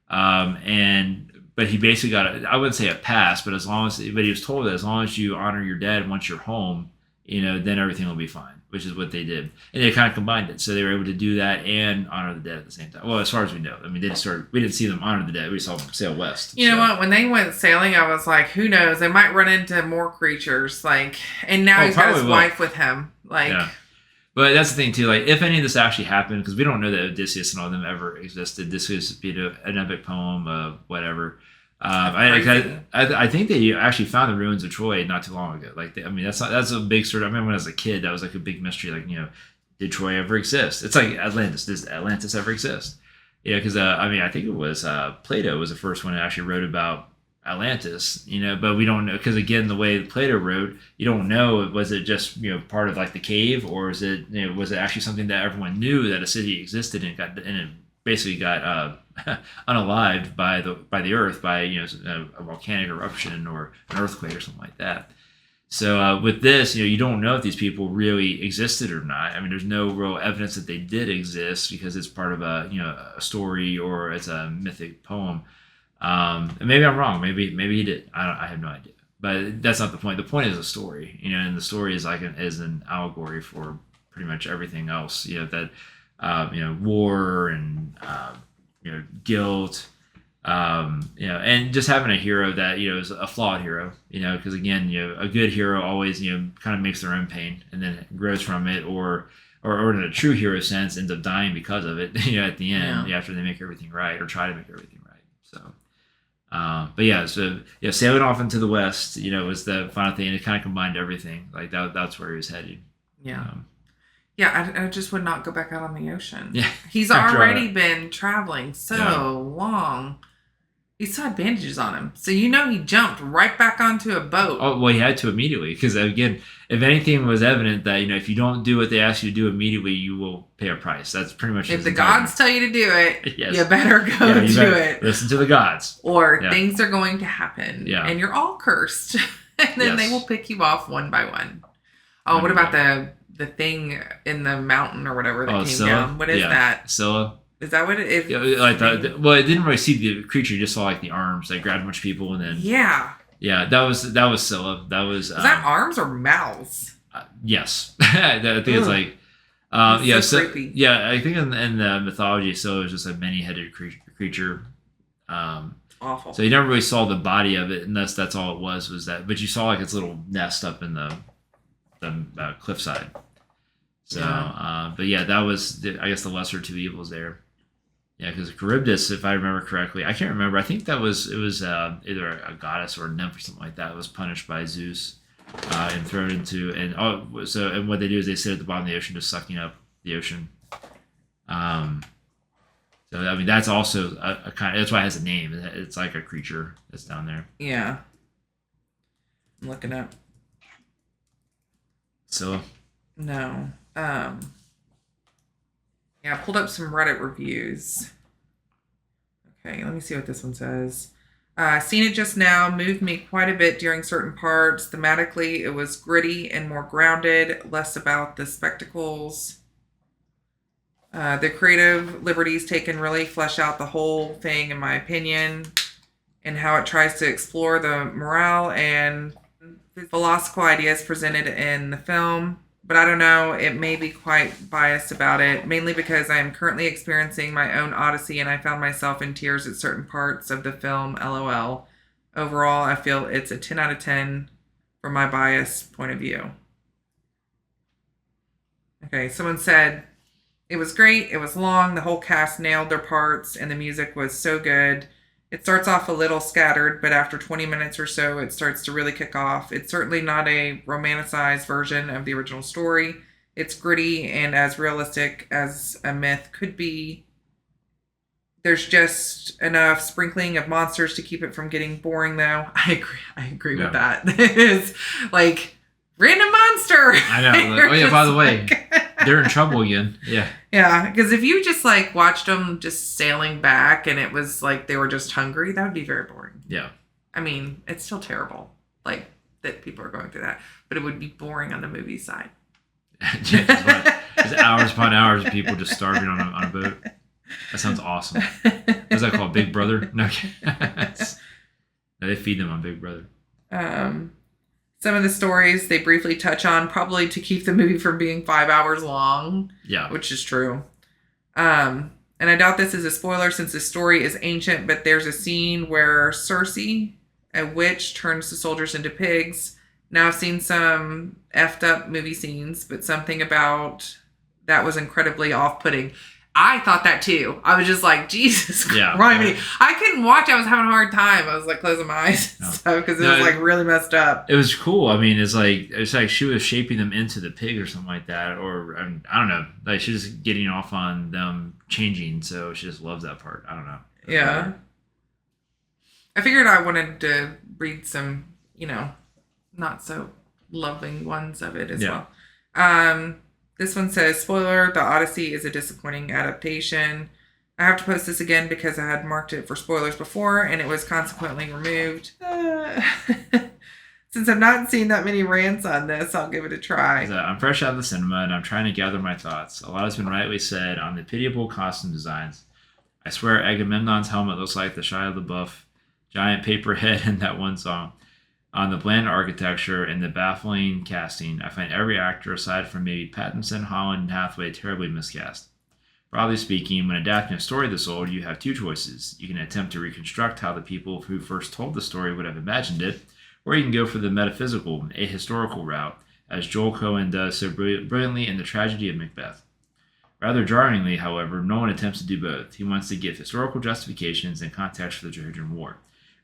But he basically got I wouldn't say a pass, but he was told that as long as you honor your dead once you're home, then everything will be fine, which is what they did. And they kind of combined it. So they were able to do that and honor the dead at the same time. Well, as far as we know. I mean, we didn't see them honor the dead. We saw them sail west. You know what? When they went sailing, I was like, who knows? They might run into more creatures. Like, and now he's got his wife with him. Like, yeah. But that's the thing too. Like, if any of this actually happened, because we don't know that Odysseus and all of them ever existed. This was an epic poem of whatever. I think they actually found the ruins of Troy not too long ago. Like, that's a big sort of. I remember when I was a kid, that was like a big mystery. Like, did Troy ever exist? It's like Atlantis. Does Atlantis ever exist? Yeah, because I think it was Plato was the first one that actually wrote about Atlantis, but we don't know, because again, the way Plato wrote, you don't know, was it just part of like the cave, or is it was it actually something that everyone knew that a city existed and it basically got unalived by the earth by a volcanic eruption or an earthquake or something like that. So with this, you don't know if these people really existed or not. I mean, there's no real evidence that they did exist because it's part of a story or it's a mythic poem. And maybe I'm wrong. Maybe he did. I have no idea. But that's not the point. The point is a story, and the story is is an allegory for pretty much everything else. That war and guilt. And just having a hero that is a flawed hero. Because again, a good hero always kind of makes their own pain and then grows from it, or in a true hero sense, ends up dying because of it. At the end, after they make everything right or try to make everything right. So. Sailing off into the west, was the final thing, and it kind of combined everything. Like that's where he was headed. Yeah. I just would not go back out on the ocean. Yeah. He's already been traveling so long. He still had bandages on him. So he jumped right back onto a boat. Oh, well, he had to immediately. Because, again, if anything was evident that, if you don't do what they ask you to do immediately, you will pay a price. That's pretty much if the gods tell you to do it, yes. you better go do it. Listen to the gods. Or things are going to happen. Yeah. And you're all cursed. And then they will pick you off one by one. Oh, what about the thing in the mountain or whatever that came Scylla? down? What is that? Scylla. Is that what it is? Well, it didn't really see the creature. You just saw the arms. They grabbed a bunch of people and then. Yeah. Yeah, that was Scylla. That was. Is that arms or mouths? Yes, I think it's like. Creepy. Yeah, I think in the mythology, Scylla was just a many-headed creature. Awful. So you never really saw the body of it, and that's all it was that. But you saw its little nest up in the cliffside. So, that was I guess the lesser two evils there. Yeah, because Charybdis, if I remember correctly, I can't remember. I think it was either a goddess or a nymph or something like that. It was punished by Zeus and thrown into and what they do is they sit at the bottom of the ocean, just sucking up the ocean. That's also a kind. That's why it has a name. It's like a creature that's down there. Yeah, I'm looking up. So. No. I pulled up some Reddit reviews. Okay, let me see what this one says. Seen it just now, moved me quite a bit during certain parts. Thematically, it was gritty and more grounded, less about the spectacles. The creative liberties taken really flesh out the whole thing, in my opinion, and how it tries to explore the morale and philosophical ideas presented in the film. But I don't know, it may be quite biased about it, mainly because I am currently experiencing my own Odyssey and I found myself in tears at certain parts of the film, LOL. Overall, I feel it's a 10 out of 10 from my biased point of view. Okay, someone said, it was great, it was long, the whole cast nailed their parts, and the music was so good. It starts off a little scattered, but after 20 minutes or so, it starts to really kick off. It's certainly not a romanticized version of the original story. It's gritty and as realistic as a myth could be. There's just enough sprinkling of monsters to keep it from getting boring, though. I agree with that. It's like, random monster! I know. By the way, they're in trouble again. Yeah. Yeah, because if you just watched them just sailing back and it was like they were just hungry, that would be very boring. Yeah. I mean, it's still terrible, that people are going through that, but it would be boring on the movie side. Just hours upon hours of people just starving on a boat. That sounds awesome. What's that called? Big Brother? No. They feed them on Big Brother. Some of the stories they briefly touch on, probably to keep the movie from being 5 hours long. Yeah. Which is true. And I doubt this is a spoiler since the story is ancient, but there's a scene where Circe, a witch, turns the soldiers into pigs. Now I've seen some effed up movie scenes, but something about that was incredibly off-putting. I thought that too. I was just like, Jesus Christ. Yeah. I couldn't watch. I was having a hard time. I was closing my eyes and stuff because it was really messed up. It was cool. I mean, it's like she was shaping them into the pig or something like that. Or I don't know. She's just getting off on them changing. So she just loves that part. I don't know. Yeah. I figured I wanted to read some, not so loving ones of it as well. This one says, spoiler, The Odyssey is a disappointing adaptation. I have to post this again because I had marked it for spoilers before and it was consequently removed. Since I've not seen that many rants on this, I'll give it a try. I'm fresh out of the cinema and I'm trying to gather my thoughts. A lot has been rightly said on the pitiable costume designs. I swear Agamemnon's helmet looks like the Shia LaBeouf giant paperhead in that one song. On the bland architecture and the baffling casting, I find every actor aside from maybe Pattinson, Holland, and Hathaway terribly miscast. Broadly speaking, when adapting a story this old, you have two choices. You can attempt to reconstruct how the people who first told the story would have imagined it, or you can go for the metaphysical, ahistorical route, as Joel Cohen does so brilliantly in The Tragedy of Macbeth. Rather jarringly, however, Nolan attempts to do both. He wants to give historical justifications and context for the Trojan War,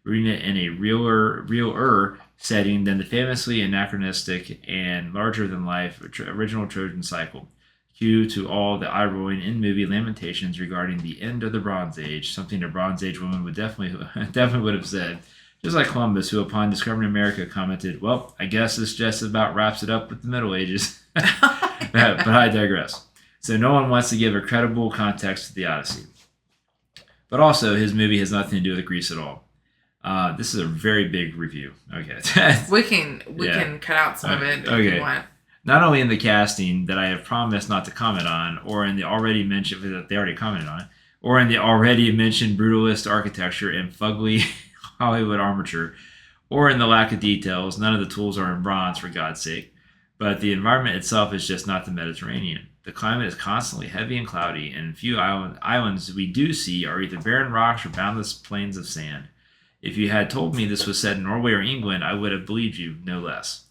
rooting it in a realer setting than the famously anachronistic and larger-than-life original Trojan cycle. Cue to all the eye-rolling in-movie lamentations regarding the end of the Bronze Age, something a Bronze Age woman would definitely would have said. Just like Columbus, who upon discovering America commented, "Well, I guess this just about wraps it up with the Middle Ages." But I digress. So no one wants to give a credible context to the Odyssey. But also, his movie has nothing to do with Greece at all. This is a very big review. Okay. we can cut out some of it if you want. Not only in the casting that I have promised not to comment on, or in the already mentioned that they already commented on it, or in the already mentioned brutalist architecture and fugly Hollywood armature, or in the lack of details. None of the tools are in bronze, for God's sake. But the environment itself is just not the Mediterranean. The climate is constantly heavy and cloudy, and few islands we do see are either barren rocks or boundless plains of sand. If you had told me this was set in Norway or England, I would have believed you, no less.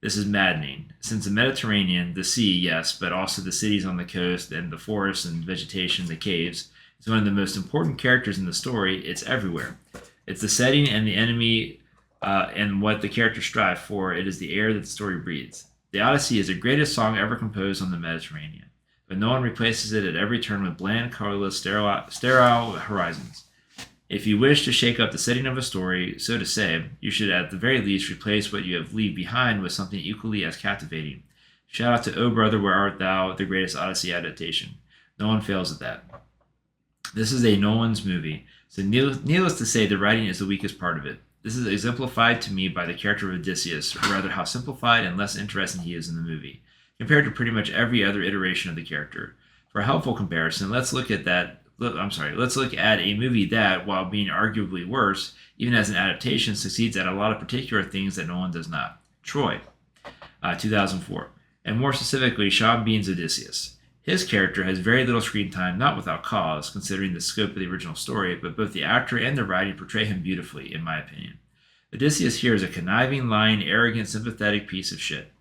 This is maddening. Since the Mediterranean, the sea, yes, but also the cities on the coast and the forests and vegetation, the caves, is one of the most important characters in the story. It's everywhere. It's the setting and the enemy and what the characters strive for. It is the air that the story breathes. The Odyssey is the greatest song ever composed on the Mediterranean, but no one replaces it at every turn with bland, colorless, sterile horizons. If you wish to shake up the setting of a story, so to say, you should at the very least replace what you have leave behind with something equally as captivating. Shout out to Oh Brother, Where Art Thou, the greatest Odyssey adaptation. No one fails at that. This is a Nolan's movie, so needless to say, the writing is the weakest part of it. This is exemplified to me by the character of Odysseus, or rather how simplified and less interesting he is in the movie, compared to pretty much every other iteration of the character. For a helpful comparison, let's look at a movie that, while being arguably worse, even as an adaptation, succeeds at a lot of particular things that Nolan does not. Troy, 2004. And more specifically, Sean Bean's Odysseus. His character has very little screen time, not without cause, considering the scope of the original story, but both the actor and the writing portray him beautifully, in my opinion. Odysseus here is a conniving, lying, arrogant, sympathetic piece of shit.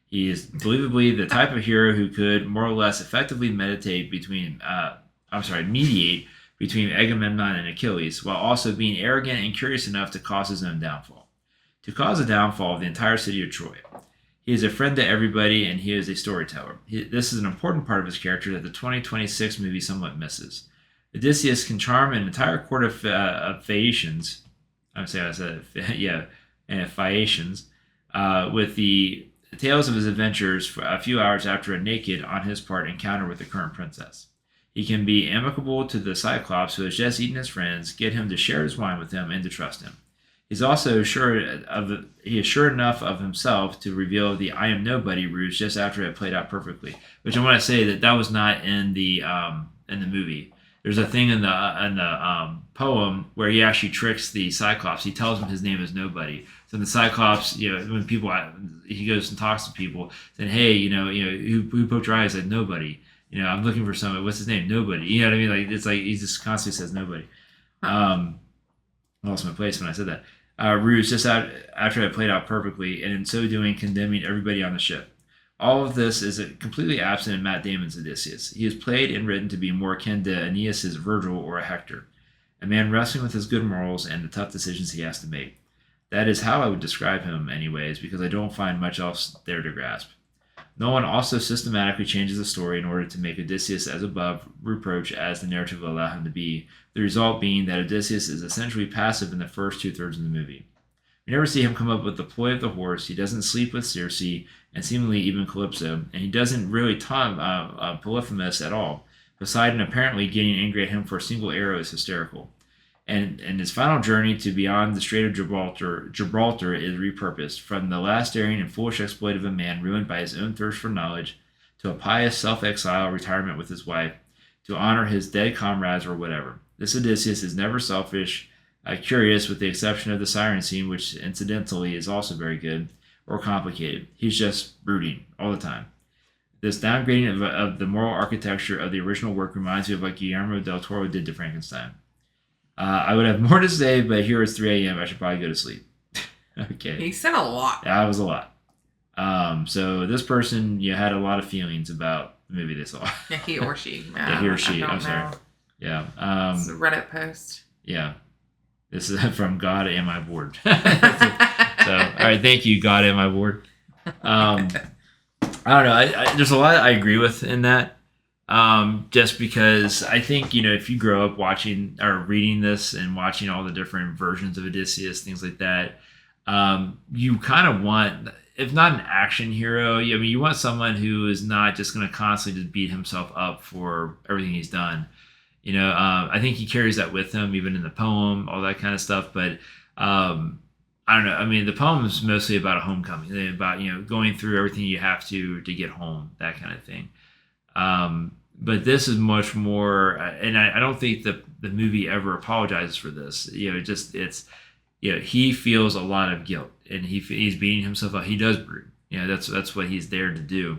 He is believably the type of hero who could, more or less, effectively mediate between Agamemnon and Achilles, while also being arrogant and curious enough to cause his own downfall. To cause the downfall of the entire city of Troy. He is a friend to everybody, and he is a storyteller. This is an important part of his character that the 2026 movie somewhat misses. Odysseus can charm an entire court of Phaeacians, Phaeacians, with the tales of his adventures a few hours after a naked, on his part, encounter with the current princess. He can be amicable to the Cyclops who has just eaten his friends, get him to share his wine with him, and to trust him. He is sure enough of himself to reveal the "I am nobody" ruse just after it played out perfectly. Which I want to say that was not in the movie. There's a thing in the poem where he actually tricks the Cyclops. He tells him his name is Nobody. So the Cyclops, when he goes and talks to people, saying, "Hey, who poked your eye?" He said, "Nobody." I'm looking for someone. What's his name? Nobody. You know what I mean? Like it's like he just constantly says nobody. I lost my place when I said that. Ruse just after it played out perfectly, and in so doing, condemning everybody on the ship. All of this is completely absent in Matt Damon's Odysseus. He is played and written to be more akin to Aeneas's Virgil or a Hector, a man wrestling with his good morals and the tough decisions he has to make. That is how I would describe him, anyways, because I don't find much else there to grasp. Nolan also systematically changes the story in order to make Odysseus as above reproach as the narrative will allow him to be, the result being that Odysseus is essentially passive in the first two-thirds of the movie. We never see him come up with the ploy of the horse, he doesn't sleep with Circe, and seemingly even Calypso, and he doesn't really taunt Polyphemus at all. Poseidon apparently getting angry at him for a single arrow is hysterical. And his final journey to beyond the Strait of Gibraltar is repurposed, from the last daring and foolish exploit of a man ruined by his own thirst for knowledge, to a pious self-exile retirement with his wife, to honor his dead comrades or whatever. This Odysseus is never selfish, curious with the exception of the siren scene, which incidentally is also very good, or complicated. He's just brooding all the time. This downgrading of the moral architecture of the original work reminds me of what Guillermo del Toro did to Frankenstein. I would have more to say, but here it's 3 a.m. I should probably go to sleep. Okay. He said a lot. That was a lot. So this person, had a lot of feelings about the movie they saw. Yeah, he or she. Yeah, he or she. I'm sorry. Yeah. It's a Reddit post. Yeah. This is from God, am I bored? So, all right. Thank you, God, am I bored? I don't know. There's a lot I agree with in that. Just because I think, if you grow up watching or reading this and watching all the different versions of Odysseus, things like that, you kind of want, if not an action hero, you want someone who is not just going to constantly just beat himself up for everything he's done. I think he carries that with him, even in the poem, all that kind of stuff. But I don't know. The poem is mostly about a homecoming, about going through everything you have to get home, that kind of thing. But this is much more, and I don't think the movie ever apologizes for this. He feels a lot of guilt, and he's beating himself up. He does brood. That's what he's there to do.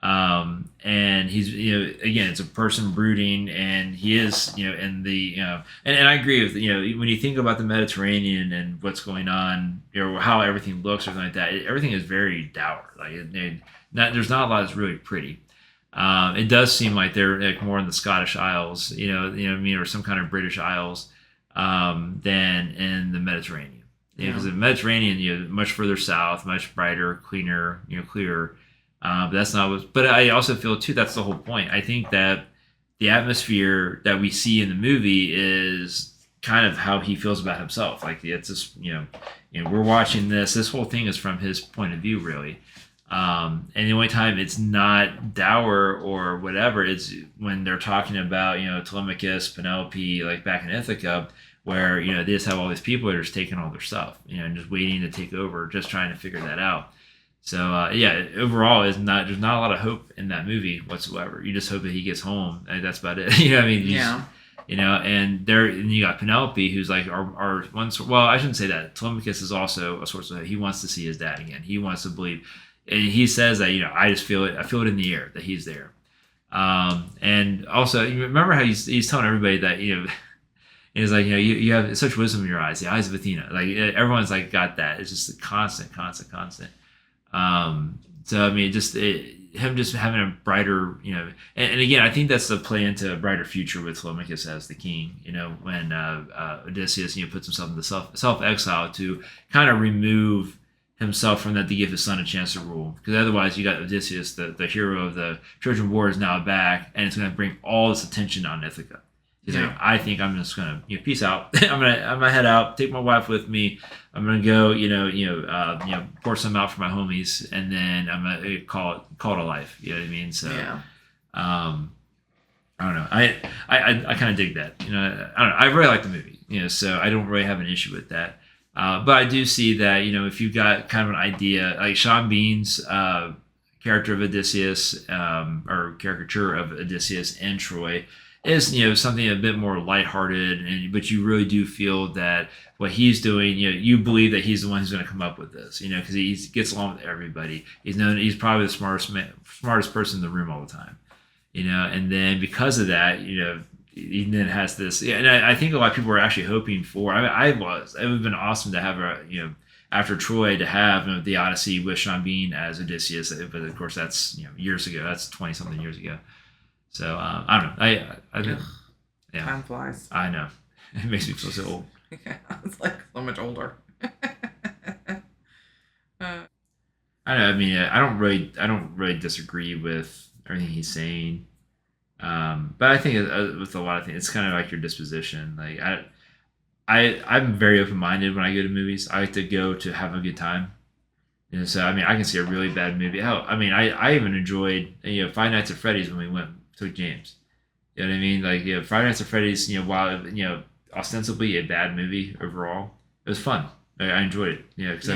And he's, again, it's a person brooding, and he is, in the, and I agree with, when you think about the Mediterranean and what's going on, how everything looks or something like that, everything is very dour. There's not a lot that's really pretty. It does seem like they're like more in the Scottish Isles, or some kind of British Isles, than in the Mediterranean. Because the Mediterranean, much further south, much brighter, cleaner, clearer. But that's not what. But I also feel too that's the whole point. I think that the atmosphere that we see in the movie is kind of how he feels about himself. Like it's just we're watching this. This whole thing is from his point of view, really. And the only time it's not dour or whatever is when they're talking about Telemachus, Penelope, like back in Ithaca, where they just have all these people that are just taking all their stuff, and just waiting to take over, just trying to figure that out. So overall, there's not a lot of hope in that movie whatsoever. You just hope that he gets home, and that's about it. And you got Penelope, who's like our one. Well, I shouldn't say that. Telemachus is also a source of hope. He wants to see his dad again. He wants to believe, and he says that I just feel it. I feel it in the air that he's there. And also, you remember how he's telling everybody that he's like you have such wisdom in your eyes, the eyes of Athena. Like everyone's like got that. It's just a constant. So him just having a brighter, and again, I think that's the play into a brighter future with Telemachus as the king. When Odysseus puts himself into self exile to kind of remove himself from that to give his son a chance to rule. Because otherwise, you got Odysseus, the hero of the Trojan War, is now back, and it's going to bring all this attention on Ithaca. He's like, I think I'm just gonna peace out. I'm gonna head out, take my wife with me. I'm gonna go, pour some out for my homies, and then I'm gonna call it a life. You know what I mean? So, I don't know. I kind of dig that. I don't know. I really like the movie. So I don't really have an issue with that. But I do see that if you've got kind of an idea, like Sean Bean's character of Odysseus, or caricature of Odysseus and Troy, is something a bit more lighthearted, but you really do feel that what he's doing, you believe that he's the one who's going to come up with this, because he gets along with everybody. He's probably the smartest person in the room all the time, and then because of that, he then has this, and I think a lot of people were actually hoping for. It would have been awesome to have after Troy to have the Odyssey with Sean Bean as Odysseus, but of course that's years ago. That's 20 something years ago. So I don't know. I think, Time flies. I know. It makes me feel so old. Yeah, it's like so much older. I don't know. I don't really disagree with everything he's saying. But I think with a lot of things, it's kind of like your disposition. Like I'm very open minded when I go to movies. I like to go to have a good time. So I can see a really bad movie. Hell, I even enjoyed Five Nights at Freddy's when we went. Took James. You know what I mean? Like, Five Nights at Freddy's, while, ostensibly a bad movie overall, it was fun. I enjoyed it. Because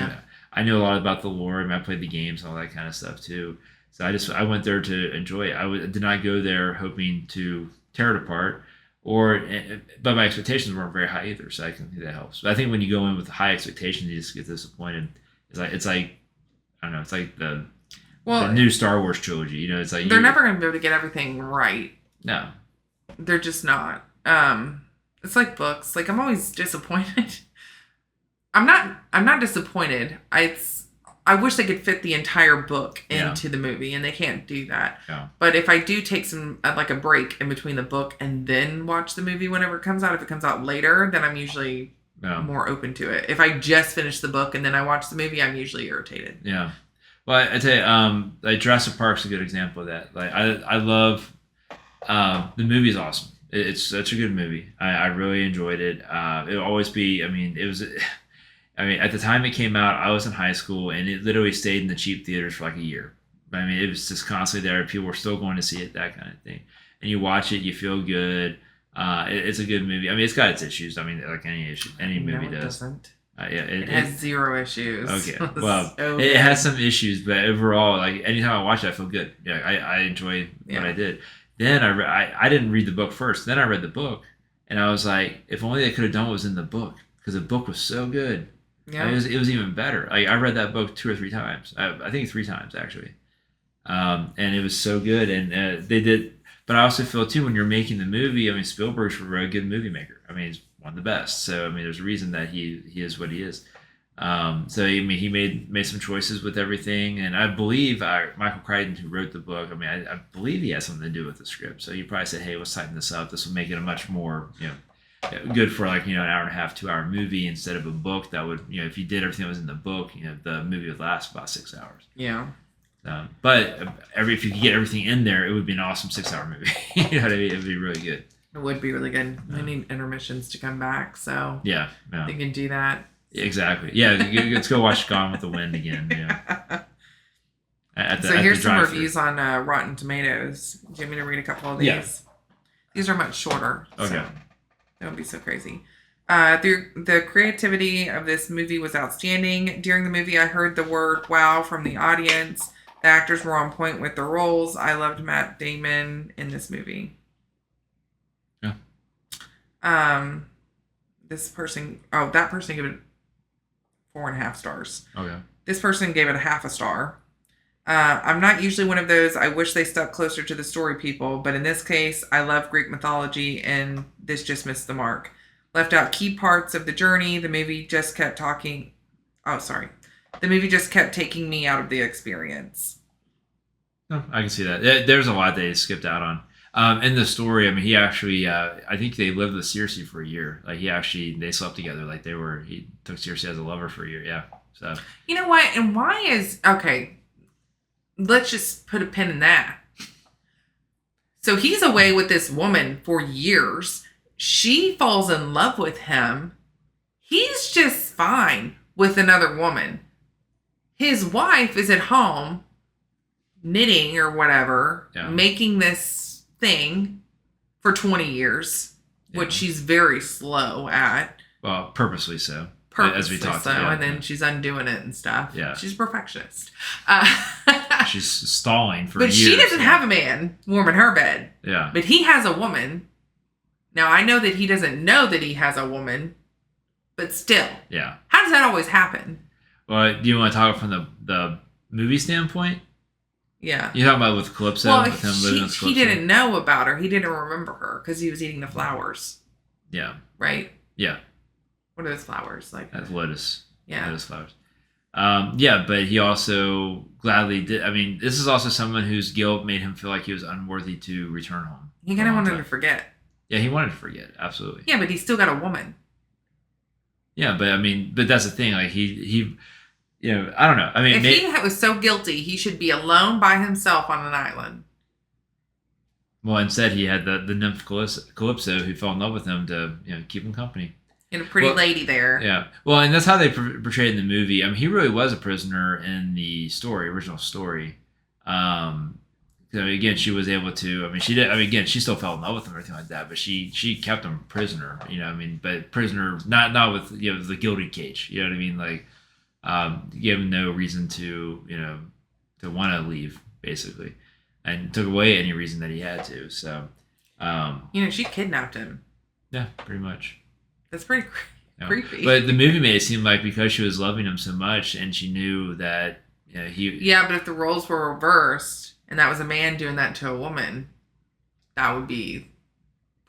I knew a lot about the lore, and I played the games and all that kind of stuff too. So I went there to enjoy it. I did not go there hoping to tear it apart. But my expectations weren't very high either, so I can think that helps. But I think when you go in with high expectations, you just get disappointed. It's like I don't know. It's like the new Star Wars trilogy. You know, it's like they're never going to be able to get everything right. No, they're just not. It's like books. Like I'm always disappointed. I'm not disappointed. I wish they could fit the entire book into the movie, and they can't do that. Yeah. But if I do take a break in between the book and then watch the movie whenever it comes out, if it comes out later, then I'm usually more open to it. If I just finish the book and then I watch the movie, I'm usually irritated. Yeah. Well, I tell you, like Jurassic Park's a good example of that. Like I love the movie is awesome. It's such a good movie. I really enjoyed it. It'll always be. I mean, it was. I mean, at the time it came out, I was in high school, and it literally stayed in the cheap theaters for like a year. I mean, it was just constantly there. People were still going to see it, that kind of thing. And you watch it, you feel good. It's a good movie. I mean, it's got its issues. I mean, like any movie does. Doesn't. It has zero issues. Okay, well, it has some issues, but overall, like anytime I watch it, I feel good. Yeah, I enjoy what I did. Then I didn't read the book first. Then I read the book, and I was like, if only they could have done what was in the book, because the book was so good. Yeah, it was even better. Like I read that book 2 or 3 times. I think 3 times actually, and it was so good. And they did. But I also feel too when you're making the movie. I mean, Spielberg's a really good movie maker. I mean, he's one of the best. So I mean, there's a reason that he is what he is. So I mean, he made some choices with everything, and I believe Michael Crichton, who wrote the book. I mean, I believe he has something to do with the script. So he probably said, "Hey, let's tighten this up. This will make it a much more good for like an hour and a half, 2 hour movie instead of a book that would if you did everything that was in the book, the movie would last about 6 hours." Yeah. But if you could get everything in there, it would be an awesome 6 hour movie. You know what I mean? It would be really good. It would be really good. We need intermissions to come back, so yeah. They can do that. Exactly. Yeah, let's go watch Gone with the Wind again. Yeah. So here's some reviews on Rotten Tomatoes. Do you want me to read a couple of these? Yeah. These are much shorter. Okay. So they won't be so crazy. The creativity of this movie was outstanding. During the movie, I heard the word "wow" from the audience. The actors were on point with their roles. I loved Matt Damon in this movie. Yeah. That person gave it 4.5 stars. Okay. This person gave it 0.5 star. I'm not usually one of those, I wish they stuck closer to the story people, but in this case, I love Greek mythology, and this just missed the mark. Left out key parts of the journey. The movie just kept The movie just kept taking me out of the experience. Oh, I can see that. There's a lot they skipped out on. In the story, I mean, he actually, I think they lived with Circe for a year. Like they slept together. Like he took Circe as a lover for a year. Yeah. So. You know what? And okay, let's just put a pin in that. So he's away with this woman for years. She falls in love with him. He's just fine with another woman. His wife is at home knitting or whatever, making this thing for 20 years, which she's very slow at. Well, purposely so. As we talked about. And then she's undoing it and stuff. Yeah. She's a perfectionist. She's stalling for years. But she doesn't have a man warming her bed. Yeah. But he has a woman. Now, I know that he doesn't know that he has a woman, but still. Yeah. How does that always happen? Well, do you want to talk from the movie standpoint? Yeah. You're talking about with Calypso? Well, with him living with Calypso? He didn't know about her. He didn't remember her because he was eating the flowers. Yeah. Right? Yeah. What are those flowers? That's lotus. Yeah. Lotus flowers. Yeah, but he also gladly did. I mean, this is also someone whose guilt made him feel like he was unworthy to return home. He kind of wanted to forget. Yeah, he wanted to forget. Absolutely. Yeah, but he still got a woman. Yeah, but that's the thing. Like he I don't know. I mean, if he was so guilty, he should be alone by himself on an island. Well, instead he had the nymph Calypso who fell in love with him to keep him company. And a pretty lady there. Yeah. Well, and that's how they portrayed in the movie. I mean, he really was a prisoner in the original story. Again, she was able to. I mean, she did. I mean, again, she still fell in love with him or anything like that, but she kept him prisoner. I mean, but prisoner not with the gilded cage. You know what I mean? Like, gave him no reason to to want to leave basically, and took away any reason that he had to. So. She kidnapped him. Yeah, pretty much. That's pretty creepy. But the movie made it seem like because she was loving him so much and she knew that he... Yeah, but if the roles were reversed and that was a man doing that to a woman, that would be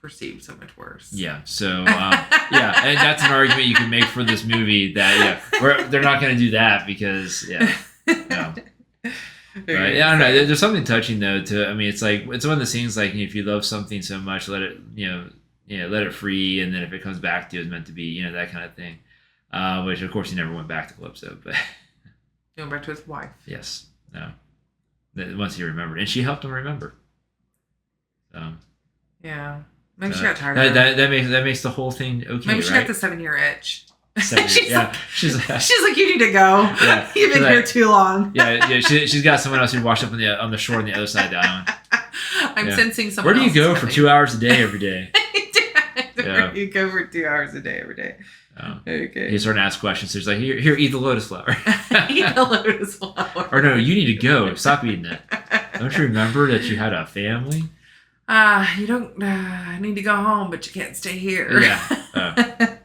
perceived so much worse. Yeah, so, and that's an argument you can make for this movie that, they're not going to do that because, But, I don't know. There's something touching though. It's like it's one of the scenes like if you love something so much, let it let it free, and then if it comes back to you, it's meant to be, that kind of thing. Which of course he never went back to Calypso, but he went back to his wife. Yes, no. Once he remembered, and she helped him remember. Yeah, maybe she got tired. Of that makes the whole thing okay. Maybe she got the 7-year itch. She's like, you need to go. Yeah. You've been here too long. She's got someone else who washed up on the shore on the other side of the island. I'm sensing someone. Where do you go for 2 hours a day every day? Where do you go for 2 hours a day every day? Oh. Okay. He's starting to ask questions. So he's like, here, eat the lotus flower. Eat the lotus flower. Or no, you need to go. Stop eating it. Don't you remember that you had a family? You don't need to go home, but you can't stay here. Yeah.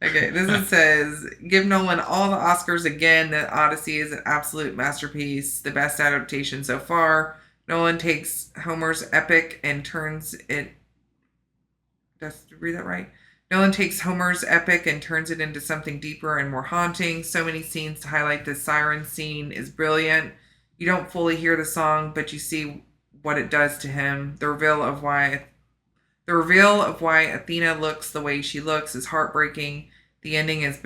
Okay, this says, give Nolan all the Oscars again. That Odyssey is an absolute masterpiece. The best adaptation so far. Nolan takes Homer's epic and turns it... Did I read that right? Nolan takes Homer's epic and turns it into something deeper and more haunting. So many scenes to highlight. The siren scene is brilliant. You don't fully hear the song, but you see what it does to him. The reveal of why Athena looks the way she looks is heartbreaking. The ending is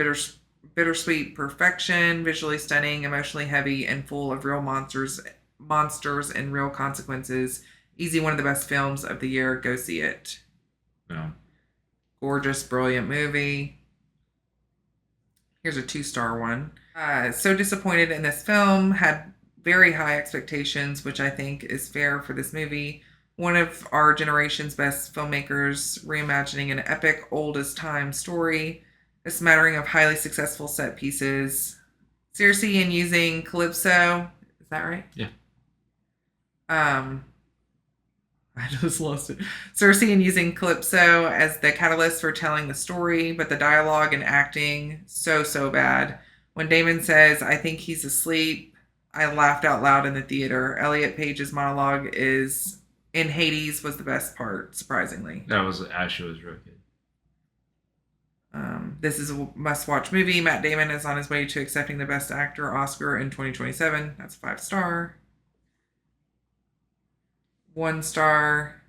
bittersweet perfection, visually stunning, emotionally heavy, and full of real monsters and real consequences. Easy one of the best films of the year. Go see it. No. Gorgeous, brilliant movie. Here's a 2-star one. So disappointed in this film. Had very high expectations, which I think is fair for this movie. One of our generation's best filmmakers reimagining an epic, old as time story. A smattering of highly successful set pieces. Circe in using Calypso. Is that right? Yeah. I just lost it. Circe in using Calypso as the catalyst for telling the story, but the dialogue and acting, so bad. When Damon says, I think he's asleep, I laughed out loud in the theater. Elliot Page's monologue in Hades was the best part, surprisingly. That was actually really good. This is a must-watch movie. Matt Damon is on his way to accepting the Best Actor Oscar in 2027. That's 5-star. 1-star.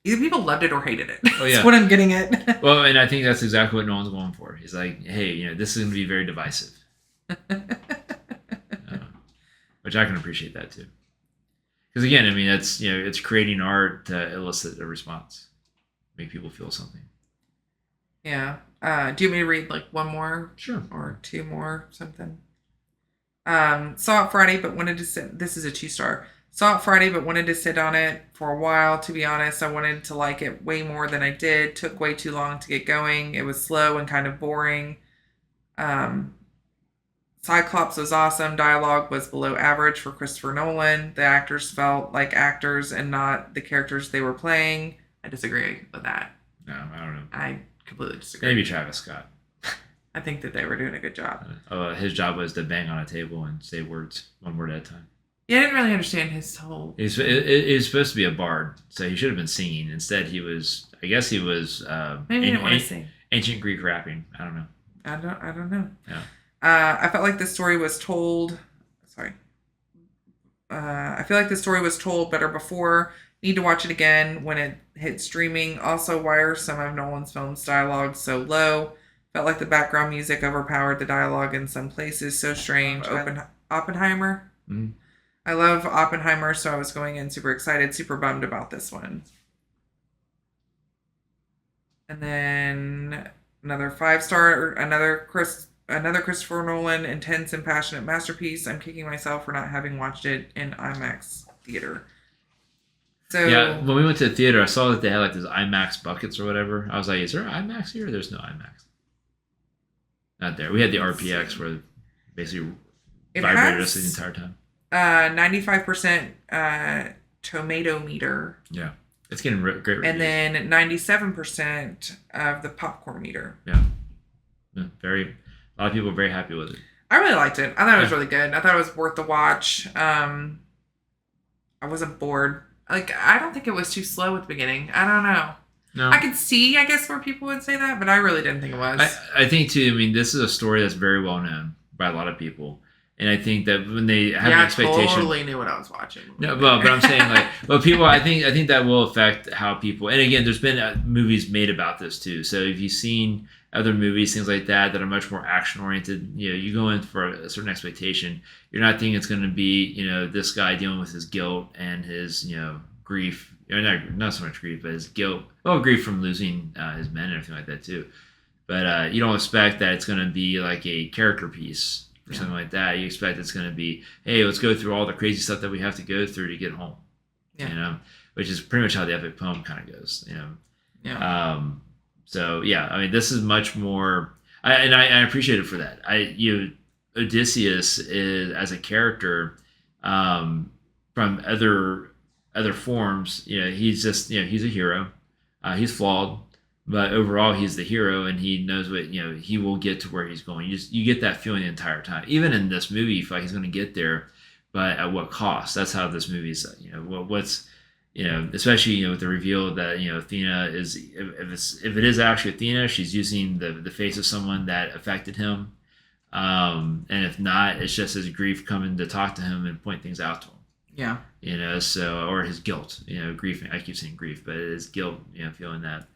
Either people loved it or hated it. Oh, yeah. That's what I'm getting at. Well, and I think that's exactly what Nolan's going for. He's like, hey, this is going to be very divisive. Which I can appreciate that too. Because again, that's, it's creating art to elicit a response. Make people feel something. Yeah. Do you want me to read one more? Sure. Or 2 more, something? Saw it Friday, but wanted to sit. This is a 2-star. Saw it Friday, but wanted to sit on it for a while. To be honest, I wanted to like it way more than I did. Took way too long to get going. It was slow and kind of boring. Cyclops was awesome. Dialogue was below average for Christopher Nolan. The actors felt like actors and not the characters they were playing. I disagree with that. No, I don't know. I completely disagree. Maybe Travis Scott. I think that they were doing a good job. His job was to bang on a table and say words, one word at a time. Yeah, I didn't really understand his whole... He's supposed to be a bard, so he should have been singing. Instead, he was... I guess he was... Maybe he didn't want to sing. Ancient Greek rapping. I don't know. I don't know. Yeah. I felt like the story was told... Sorry. I feel like the story was told better before. Need to watch it again when it hits streaming. Also, why are some of Nolan's films' dialogue so low? Felt like the background music overpowered the dialogue in some places. So strange. Oppenheimer? Mm-hmm. I love Oppenheimer, so I was going in super excited, super bummed about this one. And then another 5-star, another Christopher Nolan, intense and passionate masterpiece. I'm kicking myself for not having watched it in IMAX theater. So yeah, when we went to the theater, I saw that they had those IMAX buckets or whatever. I was like, is there IMAX here? There's no IMAX. Not there. We had the RPX where basically vibrated us the entire time. 95% tomato meter. Yeah. It's getting great reviews. And then 97% of the popcorn meter. Yeah. A lot of people are very happy with it. I really liked it. I thought it was really good. I thought it was worth the watch. I wasn't bored. Like, I don't think it was too slow at the beginning. I don't know. No. I could see, I guess, where people would say that, but I really didn't think it was. I think, too, I mean, this is a story that's very well known by a lot of people. And I think that when they have an expectation, I totally knew what I was watching. No, but I'm saying people. I think that will affect how people. And again, there's been movies made about this too. So if you've seen other movies, things like that are much more action oriented, you go in for a certain expectation. You're not thinking it's going to be this guy dealing with his guilt and his grief, or not so much grief, but his guilt. Well, grief from losing his men and everything like that too. But you don't expect that it's going to be like a character piece. Or something like that. You expect it's going to be, hey, let's go through all the crazy stuff that we have to go through to get home. Which is pretty much how the epic poem kind of goes. So yeah, I mean, this is much more, I appreciate it for that. Odysseus is as a character from other forms. He's just he's a hero. He's flawed. But overall, he's the hero, and he knows what he will get to where he's going. You get that feeling the entire time. Even in this movie, you feel like he's going to get there, but at what cost? That's how this movie's. Especially with the reveal that Athena is. If it is actually Athena, she's using the face of someone that affected him, and if not, it's just his grief coming to talk to him and point things out to him. Yeah. Or his guilt. Grief. I keep saying grief, but it is guilt. Feeling that.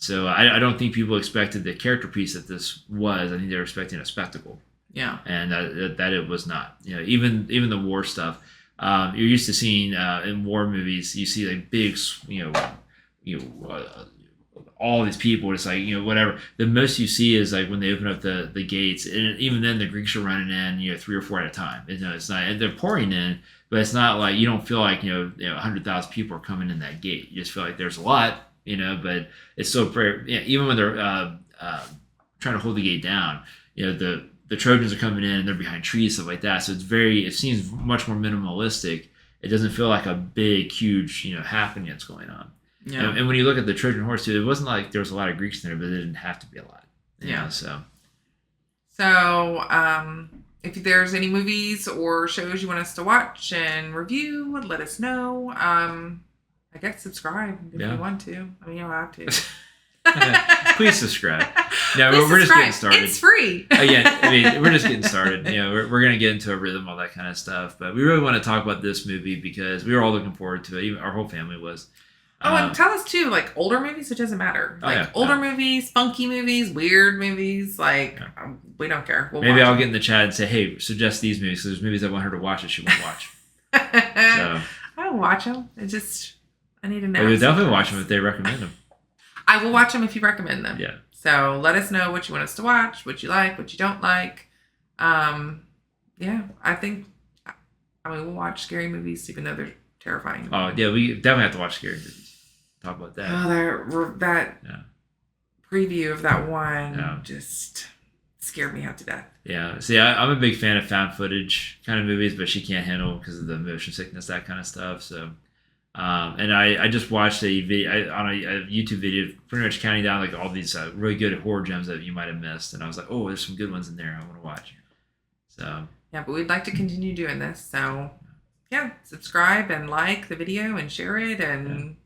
So I don't think people expected the character piece that this was. I think they were expecting a spectacle. Yeah. And that it was not. Even the war stuff. You're used to seeing in war movies. You see like big, all these people. It's like whatever. The most you see is like when they open up the gates, and even then the Greeks are running in 3 or 4 at a time. It's not. And they're pouring in, but it's not like you don't feel like 100,000 people are coming in that gate. You just feel like there's a lot. But it's so even when they're trying to hold the gate down, the Trojans are coming in and they're behind trees, stuff like that. So it seems much more minimalistic. It doesn't feel like a big, huge, happening that's going on. Yeah. And when you look at the Trojan horse too, it wasn't like there was a lot of Greeks in there, but it didn't have to be a lot. So if there's any movies or shows you want us to watch and review, let us know. I guess subscribe if you want to. I mean, you don't have to. Please subscribe. No, we're just getting started. It's free. Again, I mean, we're just getting started. We're going to get into a rhythm, all that kind of stuff. But we really want to talk about this movie because we were all looking forward to it. Even our whole family was. And tell us too, like older movies, it doesn't matter. Older movies, funky movies, weird movies, we don't care. Maybe I'll get in the chat and say, hey, suggest these movies. So there's movies I want her to watch that she won't watch. I will watch them. I need to know. We'll definitely watch them if they recommend them. I will watch them if you recommend them. Yeah. So let us know what you want us to watch, what you like, what you don't like. I think, we'll watch scary movies even though they're terrifying. Oh, yeah, we definitely have to watch scary movies. Talk about that. Oh, that preview of that one just scared me half to death. Yeah. See, I'm a big fan of found footage kind of movies, but she can't handle because of the motion sickness, that kind of stuff. So, and I just watched a video on a YouTube video, pretty much counting down like all these really good horror gems that you might have missed, and I was like, oh, there's some good ones in there I want to watch. So. Yeah, but we'd like to continue doing this. So, subscribe and like the video and share it and.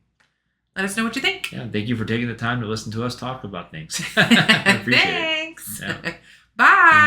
Let us know what you think. Yeah, thank you for taking the time to listen to us talk about things. I appreciate Thanks. it. Yeah. Bye.